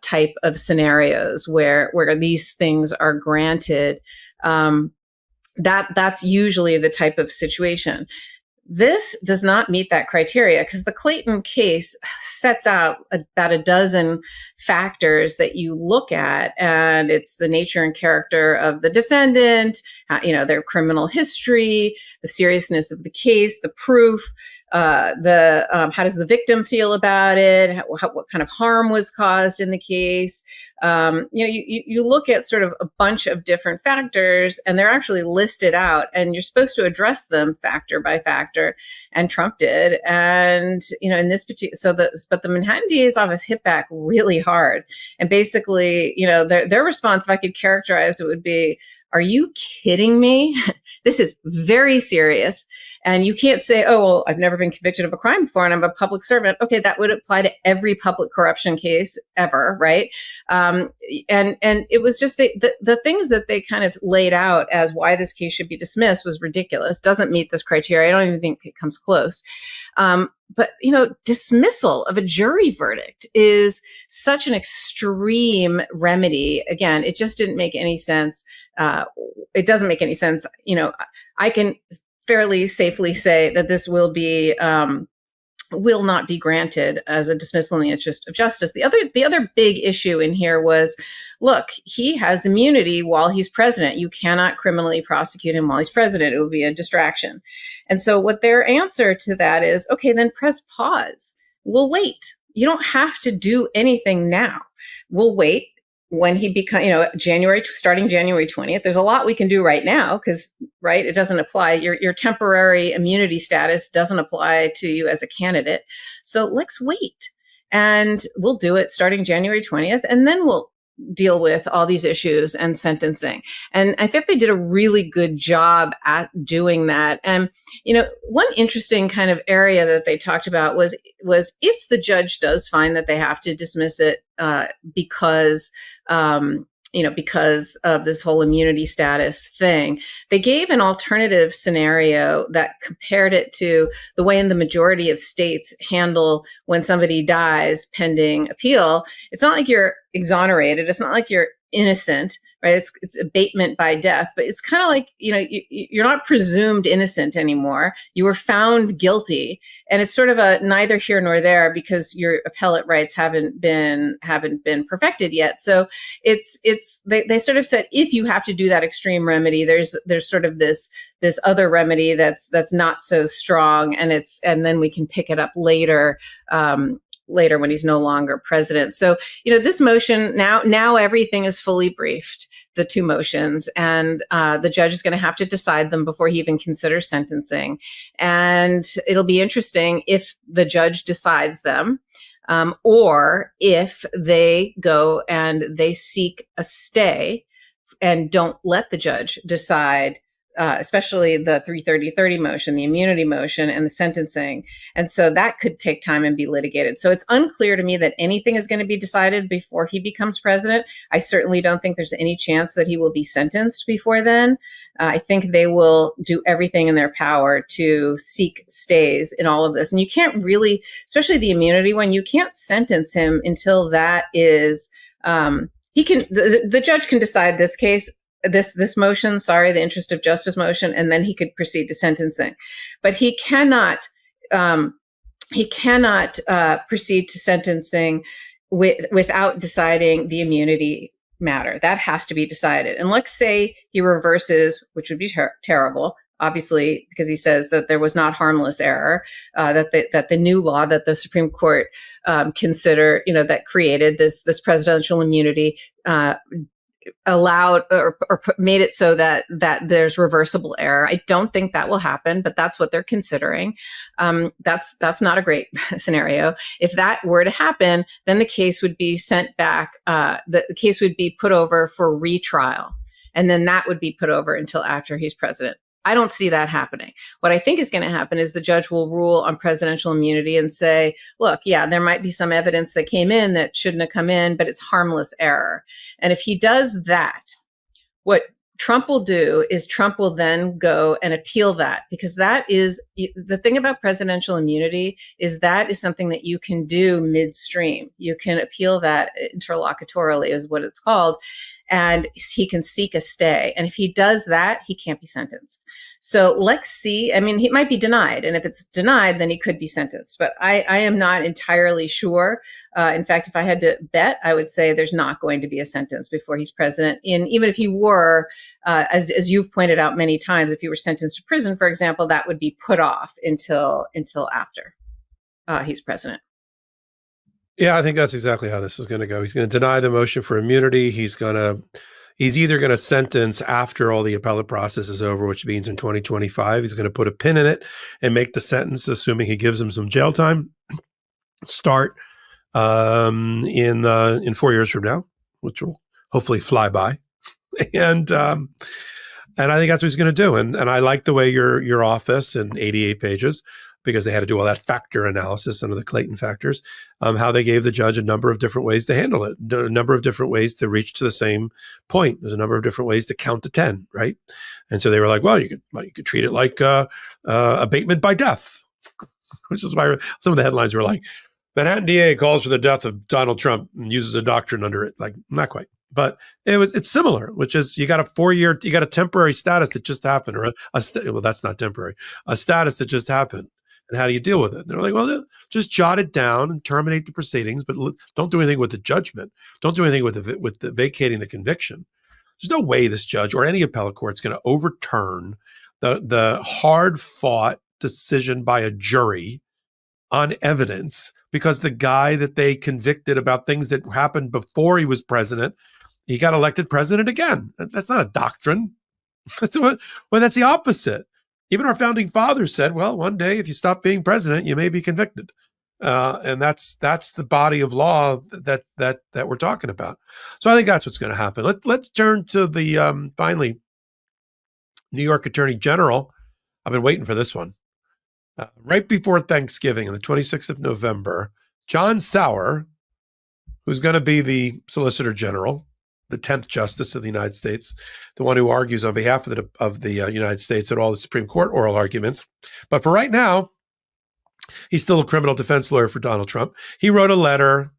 type of scenarios where these things are granted. That's usually the type of situation. This does not meet that criteria because the Clayton case sets out about a dozen factors that you look at, and it's the nature and character of the defendant, their criminal history, the seriousness of the case, the proof, how does the victim feel about it, what kind of harm was caused in the case. You look at sort of a bunch of different factors, and they're actually listed out, and you're supposed to address them factor by factor. And Trump did, and in this particular, but the Manhattan DA's office hit back really hard, and basically, their response, if I could characterize it, would be, "Are you kidding me? This is very serious. And you can't say, oh, well, I've never been convicted of a crime before and I'm a public servant." Okay, that would apply to every public corruption case ever, right? And it was just the things that they kind of laid out as why this case should be dismissed was ridiculous. Doesn't meet this criteria. I don't even think it comes close. But dismissal of a jury verdict is such an extreme remedy. Again, it just didn't make any sense. It doesn't make any sense. I can fairly safely say that this will not be granted as a dismissal in the interest of justice. The other big issue in here was, look, he has immunity while he's president. You cannot criminally prosecute him while he's president. It would be a distraction. And so what their answer to that is, okay, then press pause. We'll wait. You don't have to do anything now. We'll wait. When he becomes, starting January 20th, there's a lot we can do right now because, right, it doesn't apply. Your temporary immunity status doesn't apply to you as a candidate. So let's wait, and we'll do it starting January 20th, and then we'll deal with all these issues and sentencing. And I think they did a really good job at doing that. And, one interesting kind of area that they talked about was if the judge does find that they have to dismiss it because because of this whole immunity status thing. They gave an alternative scenario that compared it to the way in the majority of states handle when somebody dies pending appeal. It's not like you're exonerated. It's not like you're innocent, right? It's abatement by death, but it's kind of like, you're not presumed innocent anymore. You were found guilty, and it's sort of a neither here nor there because your appellate rights haven't been perfected yet. So they sort of said, if you have to do that extreme remedy, there's sort of this other remedy that's not so strong, and then we can pick it up later when he's no longer president. So, this motion, now everything is fully briefed, the two motions, and the judge is going to have to decide them before he even considers sentencing. And it'll be interesting if the judge decides them, or if they go and they seek a stay and don't let the judge decide, especially the 330-30 motion, the immunity motion, and the sentencing. And so that could take time and be litigated. So it's unclear to me that anything is going to be decided before he becomes president. I certainly don't think there's any chance that he will be sentenced before then. I think they will do everything in their power to seek stays in all of this. And you can't really, especially the immunity one, you can't sentence him until that is, the judge can decide this case, this motion, the interest of justice motion, and then he could proceed to sentencing. But he cannot proceed to sentencing without deciding the immunity matter. That has to be decided. And let's say he reverses, which would be terrible, obviously, because he says that there was not harmless error, that the new law that the Supreme Court consider, that created this presidential immunity, allowed or made it so that there's reversible error. I don't think that will happen, but that's what they're considering. That's not a great scenario. If that were to happen, then the case would be sent back. The case would be put over for retrial, and then that would be put over until after he's president. I don't see that happening. What I think is going to happen is the judge will rule on presidential immunity and say, look, yeah, there might be some evidence that came in that shouldn't have come in, but it's harmless error. And if he does that, what Trump will do is Trump will then go and appeal that, because that is the thing about presidential immunity, is that is something that you can do midstream. You can appeal that interlocutorily, is what it's called. And he can seek a stay. And if he does that, he can't be sentenced. So let's see. I mean, he might be denied. And if it's denied, then he could be sentenced. But I am not entirely sure. In fact, if I had to bet, I would say there's not going to be a sentence before he's president. And even if he were, as you've pointed out many times, if he were sentenced to prison, for example, that would be put off until after he's president. Yeah, I think that's exactly how this is going to go. He's going to deny the motion for immunity. He's either going to sentence after all the appellate process is over, which means in 2025, he's going to put a pin in it and make the sentence, assuming he gives him some jail time, start in 4 years from now, which will hopefully fly by. And I think that's what he's going to do. And I like the way your office in 88 pages, because they had to do all that factor analysis under the Clayton factors, how they gave the judge a number of different ways to handle it, a number of different ways to reach to the same point. There's a number of different ways to count to 10, right? And so they were like, well, you could treat it like abatement by death, which is why some of the headlines were like, Manhattan DA calls for the death of Donald Trump and uses a doctrine under it. Like, not quite. But it's similar, which is you got a temporary status that just happened, or well, that's not temporary, a status that just happened. And how do you deal with it? And they're like, well, just jot it down and terminate the proceedings, but don't do anything with the judgment. Don't do anything with the vacating the conviction. There's no way this judge or any appellate court is going to overturn the hard-fought decision by a jury on evidence because the guy that they convicted about things that happened before he was president, he got elected president again. That's not a doctrine. That's the opposite. Even our founding fathers said, well, one day if you stop being president, you may be convicted. And that's the body of law that we're talking about. So I think that's what's going to happen. Let's turn to the finally New York Attorney General. I've been waiting for this one. Right before Thanksgiving, on the 26th of November, John Sauer, who's going to be the Solicitor General, the 10th Justice of the United States, the one who argues on behalf of the United States at all the Supreme Court oral arguments. But for right now, he's still a criminal defense lawyer for Donald Trump. He wrote a letter,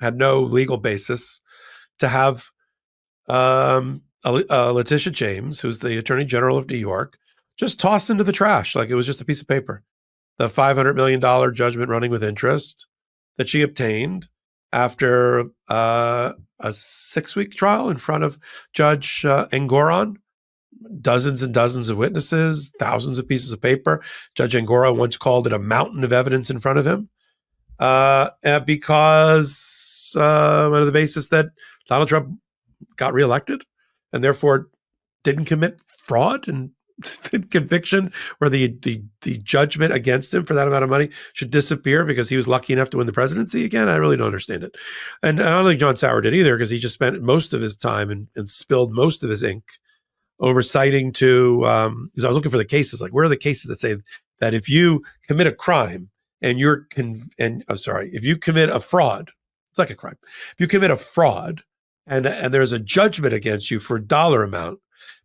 had no legal basis, to have Letitia James, who's the Attorney General of New York, just tossed into the trash like it was just a piece of paper. The $500 million judgment running with interest that she obtained after a 6-week trial in front of Judge Engoron, dozens and dozens of witnesses, thousands of pieces of paper. Judge Engoron once called it a mountain of evidence in front of him because on the basis that Donald Trump got reelected and therefore didn't commit fraud and conviction, where the judgment against him for that amount of money should disappear because he was lucky enough to win the presidency again. I really don't understand it. And I don't think John Sauer did either, because he just spent most of his time and spilled most of his ink over citing to, because I was looking for the cases, like where are the cases that say that if you commit a crime and if you commit a fraud, it's like a crime. If you commit a fraud and there's a judgment against you for a dollar amount,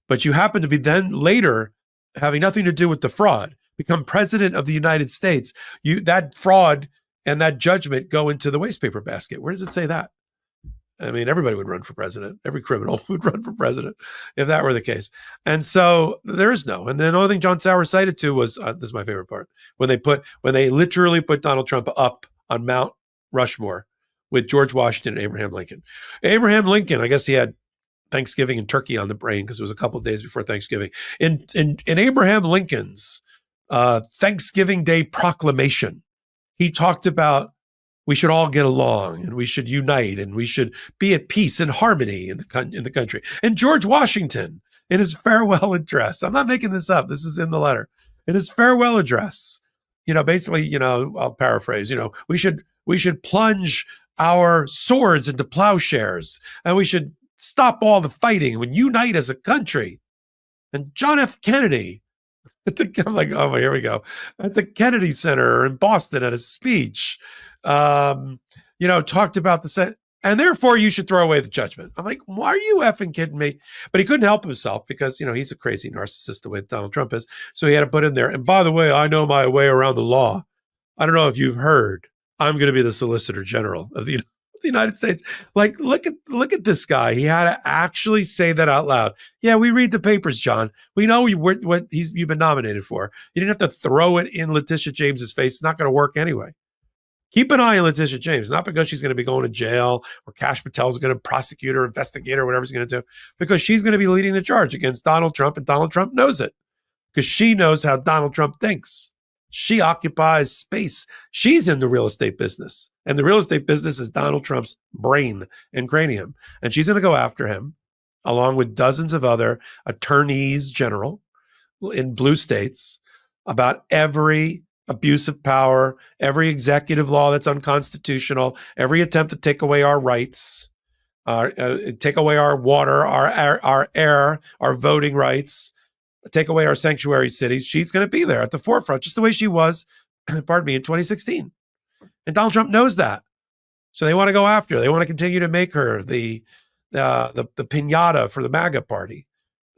but you happen to be then later having nothing to do with the fraud, become president of the United States, that fraud and that judgment go into the waste paper basket. Where does it say that? I mean, everybody would run for president. Every criminal would run for president if that were the case. And so there is no. And the only thing John Sauer cited to was, this is my favorite part, when they literally put Donald Trump up on Mount Rushmore with George Washington and Abraham Lincoln. Abraham Lincoln, I guess he had Thanksgiving and turkey on the brain because it was a couple of days before Thanksgiving. In Abraham Lincoln's Thanksgiving Day proclamation, he talked about we should all get along and we should unite and we should be at peace and harmony in the country. And George Washington, in his farewell address, I'm not making this up, this is in the letter, in his farewell address, basically, I'll paraphrase, we should plunge our swords into plowshares and we should stop all the fighting and unite as a country. And John F. Kennedy, I'm like, oh, here we go, at the Kennedy Center in Boston at a speech, talked about and therefore you should throw away the judgment. I'm like, why are you effing kidding me? But he couldn't help himself because, he's a crazy narcissist the way Donald Trump is. So he had to put in there, and by the way, I know my way around the law. I don't know if you've heard, I'm going to be the Solicitor General of the United States. Like, look at this guy. He had to actually say that out loud. Yeah, we read the papers, John. We know what you've been nominated for. You didn't have to throw it in Letitia James's face. It's not going to work anyway. Keep an eye on Letitia James, not because she's going to be going to jail or Kash Patel's going to prosecute or investigate or whatever he's going to do, because she's going to be leading the charge against Donald Trump, and Donald Trump knows it because she knows how Donald Trump thinks. She occupies space. She's in the real estate business, and the real estate business is Donald Trump's brain and cranium, and she's going to go after him along with dozens of other attorneys general in blue states about every abuse of power, every executive law that's unconstitutional, every attempt to take away our rights, take away our water, our air, our voting rights, take away our sanctuary cities. She's going to be there at the forefront, just the way she was, in 2016. And Donald Trump knows that. So they want to go after her. They want to continue to make her the piñata for the MAGA party,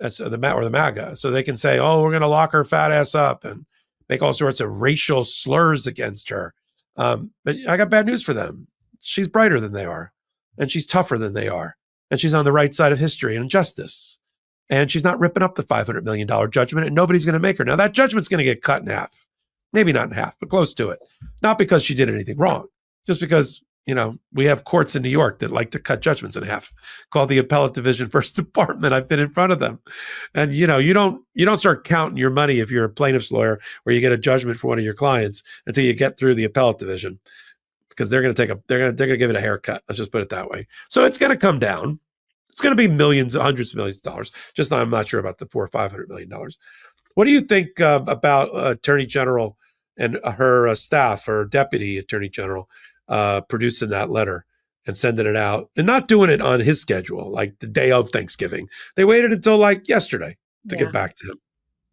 or the MAGA. So they can say, oh, we're going to lock her fat ass up and make all sorts of racial slurs against her. But I got bad news for them. She's brighter than they are, and she's tougher than they are, and she's on the right side of history and justice. And she's not ripping up the $500 million judgment, and nobody's going to make her. Now, that judgment's going to get cut in half. Maybe not in half, but close to it. Not because she did anything wrong, just because, we have courts in New York that like to cut judgments in half, called the Appellate Division First Department. I've been in front of them. And, you don't start counting your money if you're a plaintiff's lawyer where you get a judgment for one of your clients until you get through the Appellate Division, because they're going to give it a haircut. Let's just put it that way. So it's going to come down. It's going to be millions, hundreds of millions of dollars. Just I'm not sure about the $400 or $500 million. What do you think about Attorney General and her staff, or Deputy Attorney General, producing that letter and sending it out and not doing it on his schedule, like the day of Thanksgiving? They waited until like yesterday to get back to him.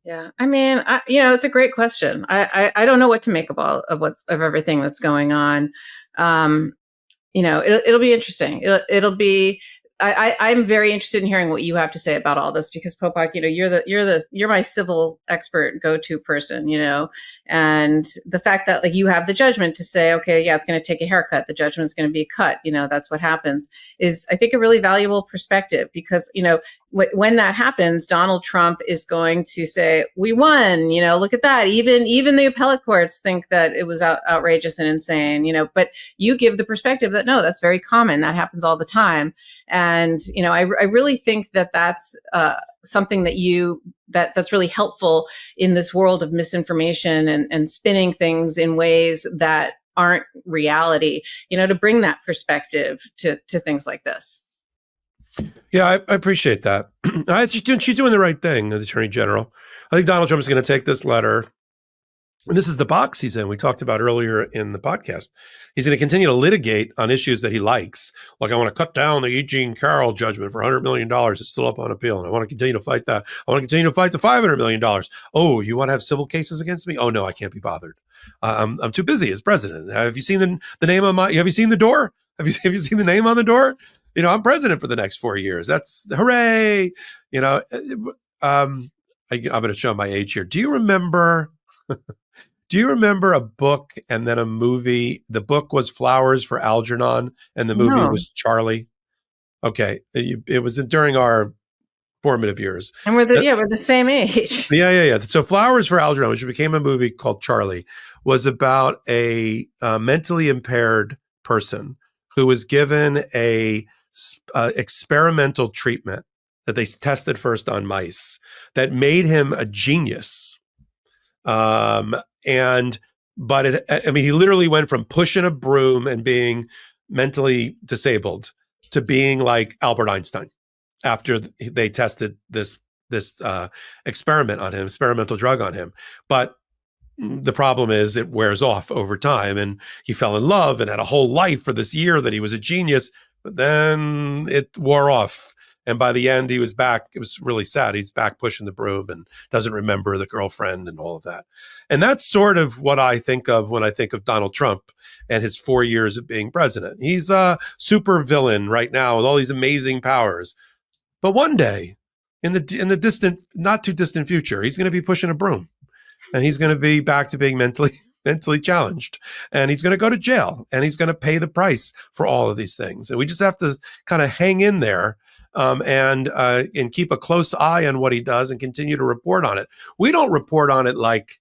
Yeah, I mean, it's a great question. I don't know what to make of everything that's going on. It'll be interesting. It'll be. I'm very interested in hearing what you have to say about all this, because Popok, you're my civil expert go-to person, and the fact that like you have the judgment to say, okay, yeah, it's going to take a haircut. The judgment's going to be cut. That's what happens, is I think a really valuable perspective, because, when that happens, Donald Trump is going to say, we won, look at that. Even the appellate courts think that it was outrageous and insane, but you give the perspective that no, that's very common. That happens all the time. And, I really think that that's something that's really helpful in this world of misinformation and spinning things in ways that aren't reality, to bring that perspective to things like this. Yeah, I appreciate that. She's doing the right thing, the Attorney General. I think Donald Trump is going to take this letter, and this is the box he's in. We talked about earlier in the podcast. He's going to continue to litigate on issues that he likes. Like, I want to cut down the E. Jean Carroll judgment for $100 million. It's still up on appeal, and I want to continue to fight that. I want to continue to fight the $500 million. Oh, you want to have civil cases against me? Oh, no, I can't be bothered. I'm too busy as president. Have you seen the name on my? Have you seen the door? Have you seen the name on the door? I'm president for the next 4 years. That's hooray. I'm going to show my age here. Do you remember a book and then a movie? The book was Flowers for Algernon, and the movie was Charlie. Okay. It was during our formative years. And we're the same age. Yeah. So Flowers for Algernon, which became a movie called Charlie, was about a mentally impaired person who was given a experimental treatment that they tested first on mice that made him a genius. But he literally went from pushing a broom and being mentally disabled to being like Albert Einstein after they tested this experiment on him, experimental drug on him. But the problem is it wears off over time, and he fell in love and had a whole life for this year that he was a genius, but then it wore off. And by the end, he was back. It was really sad. He's back pushing the broom and doesn't remember the girlfriend and all of that. And that's sort of what I think of when I think of Donald Trump and his 4 years of being president. He's a super villain right now with all these amazing powers. But one day, in the distant, not too distant future, he's going to be pushing a broom, and he's going to be back to being mentally challenged, and he's going to go to jail, and he's going to pay the price for all of these things. And we just have to kind of hang in there and keep a close eye on what he does and continue to report on it. We don't report on it like,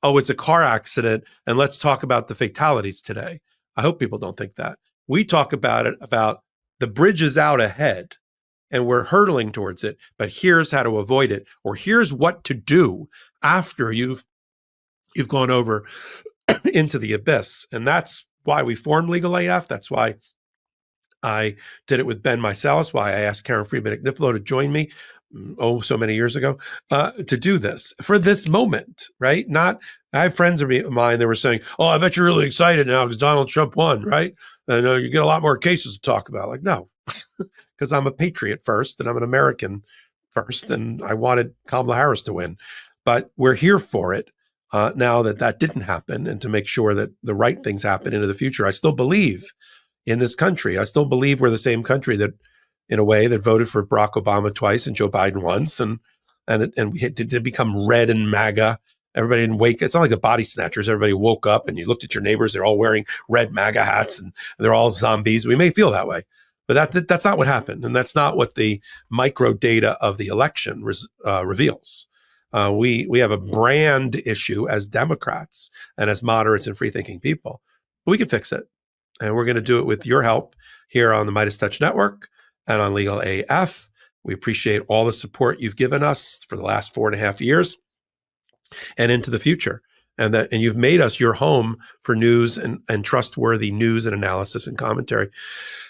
oh, it's a car accident and let's talk about the fatalities today. I hope people don't think that. We talk about it, about the bridge is out ahead and we're hurtling towards it, but here's how to avoid it, or here's what to do after you've gone over into the abyss. And that's why we formed Legal AF. That's why I did it with Ben Meiselas, why I asked Karen Friedman Agnifilo to join me, so many years ago, to do this for this moment, right? I have friends of mine that were saying, oh, I bet you're really excited now because Donald Trump won, right? And you get a lot more cases to talk about. Like, no, because I'm a patriot first and I'm an American first, and I wanted Kamala Harris to win. But we're here for it now that didn't happen, and to make sure that the right things happen into the future. I still believe in this country. I still believe we're the same country that, in a way, that voted for Barack Obama twice and Joe Biden once, and we did become red and MAGA. Everybody didn't wake. It's not like the body snatchers. Everybody woke up and you looked at your neighbors. They're all wearing red MAGA hats and they're all zombies. We may feel that way, but that's not what happened, and that's not what the micro data of the election reveals. We have a brand issue as Democrats and as moderates and free-thinking people. But we can fix it. And we're going to do it with your help here on the Midas Touch Network and on Legal AF. We appreciate all the support you've given us for the last 4.5 years and into the future. And you've made us your home for news and trustworthy news and analysis and commentary.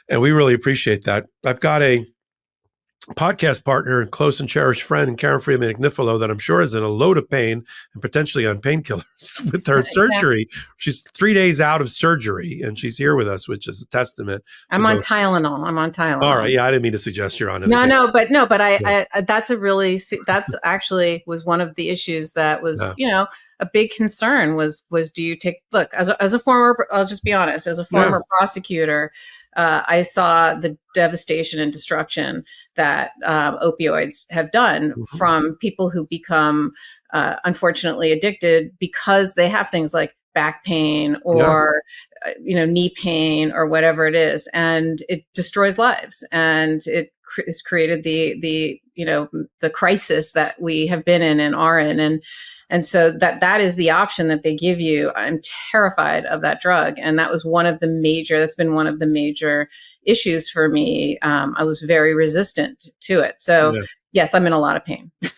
And we really appreciate that. I've got a podcast partner and close and cherished friend, Karen Friedman Agnifilo, that I'm sure is in a load of pain and potentially on painkillers with her surgery. She's 3 days out of surgery, and she's here with us, which is a testament. I'm on Tylenol. All right. Yeah, I didn't mean to suggest you're on anything. But I that's actually was one of the issues that was, a big concern was do you take, look, as a former, I'll just be honest, as a former prosecutor, I saw the devastation and destruction that opioids have done from people who become unfortunately addicted because they have things like back pain or knee pain or whatever it is, and it destroys lives, and it has created the crisis that we have been in and are in, and so that is the option that they give you. I'm terrified of that drug, and that's been one of the major issues for me. I was very resistant to it, so yes, I'm in a lot of pain. But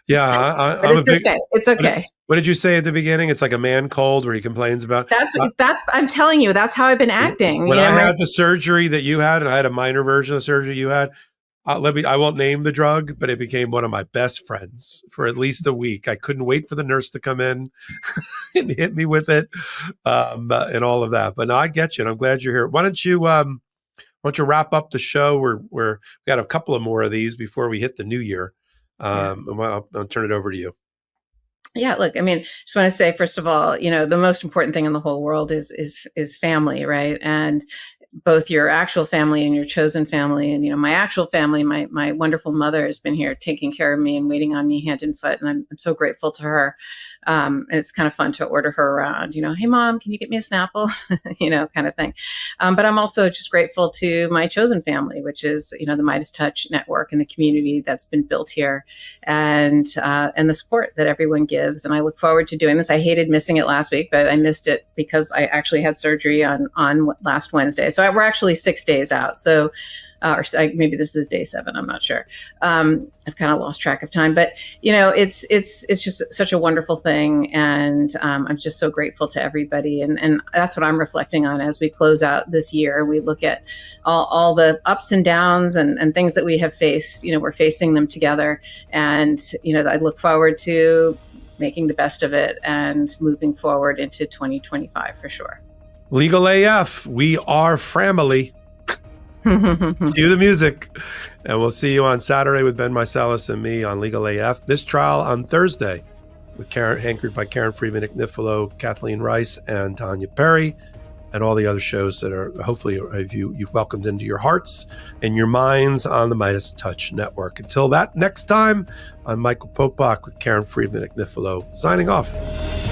It's okay. What did you say at the beginning? It's like a man cold where he complains about. That's. I'm telling you, that's how I've been acting. When I had the surgery that you had, and I had a minor version of the surgery you had, I won't name the drug, but it became one of my best friends for at least a week. I couldn't wait for the nurse to come in and hit me with it, and all of that. But no, I get you, and I'm glad you're here. Why don't you wrap up the show? We got a couple of more of these before we hit the new year. I'll turn it over to you. Yeah, look, I mean, just want to say, first of all, the most important thing in the whole world is family, right? And both your actual family and your chosen family. And, my actual family, my wonderful mother has been here taking care of me and waiting on me hand and foot. And I'm so grateful to her. And it's kind of fun to order her around, hey, Mom, can you get me a Snapple? Kind of thing. But I'm also just grateful to my chosen family, which is, the Midas Touch network and the community that's been built here, and the support that everyone gives. And I look forward to doing this. I hated missing it last week, but I missed it because I actually had surgery on last Wednesday. So we're actually 6 days out. So, or maybe this is day 7. I'm not sure. I've kind of lost track of time, but it's just such a wonderful thing, and I'm just so grateful to everybody, and that's what I'm reflecting on as we close out this year. We look at all the ups and downs and things that we have faced. We're facing them together, and I look forward to making the best of it and moving forward into 2025 for sure. Legal AF, we are family. Cue the music. And we'll see you on Saturday with Ben Meiselas and me on Legal AF. This trial on Thursday with anchored by Karen Friedman, Agnifilo, Kathleen Rice, and Tanya Perry, and all the other shows that are hopefully you've welcomed into your hearts and your minds on the Midas Touch Network. Until that next time, I'm Michael Popok with Karen Friedman, Agnifilo, signing off.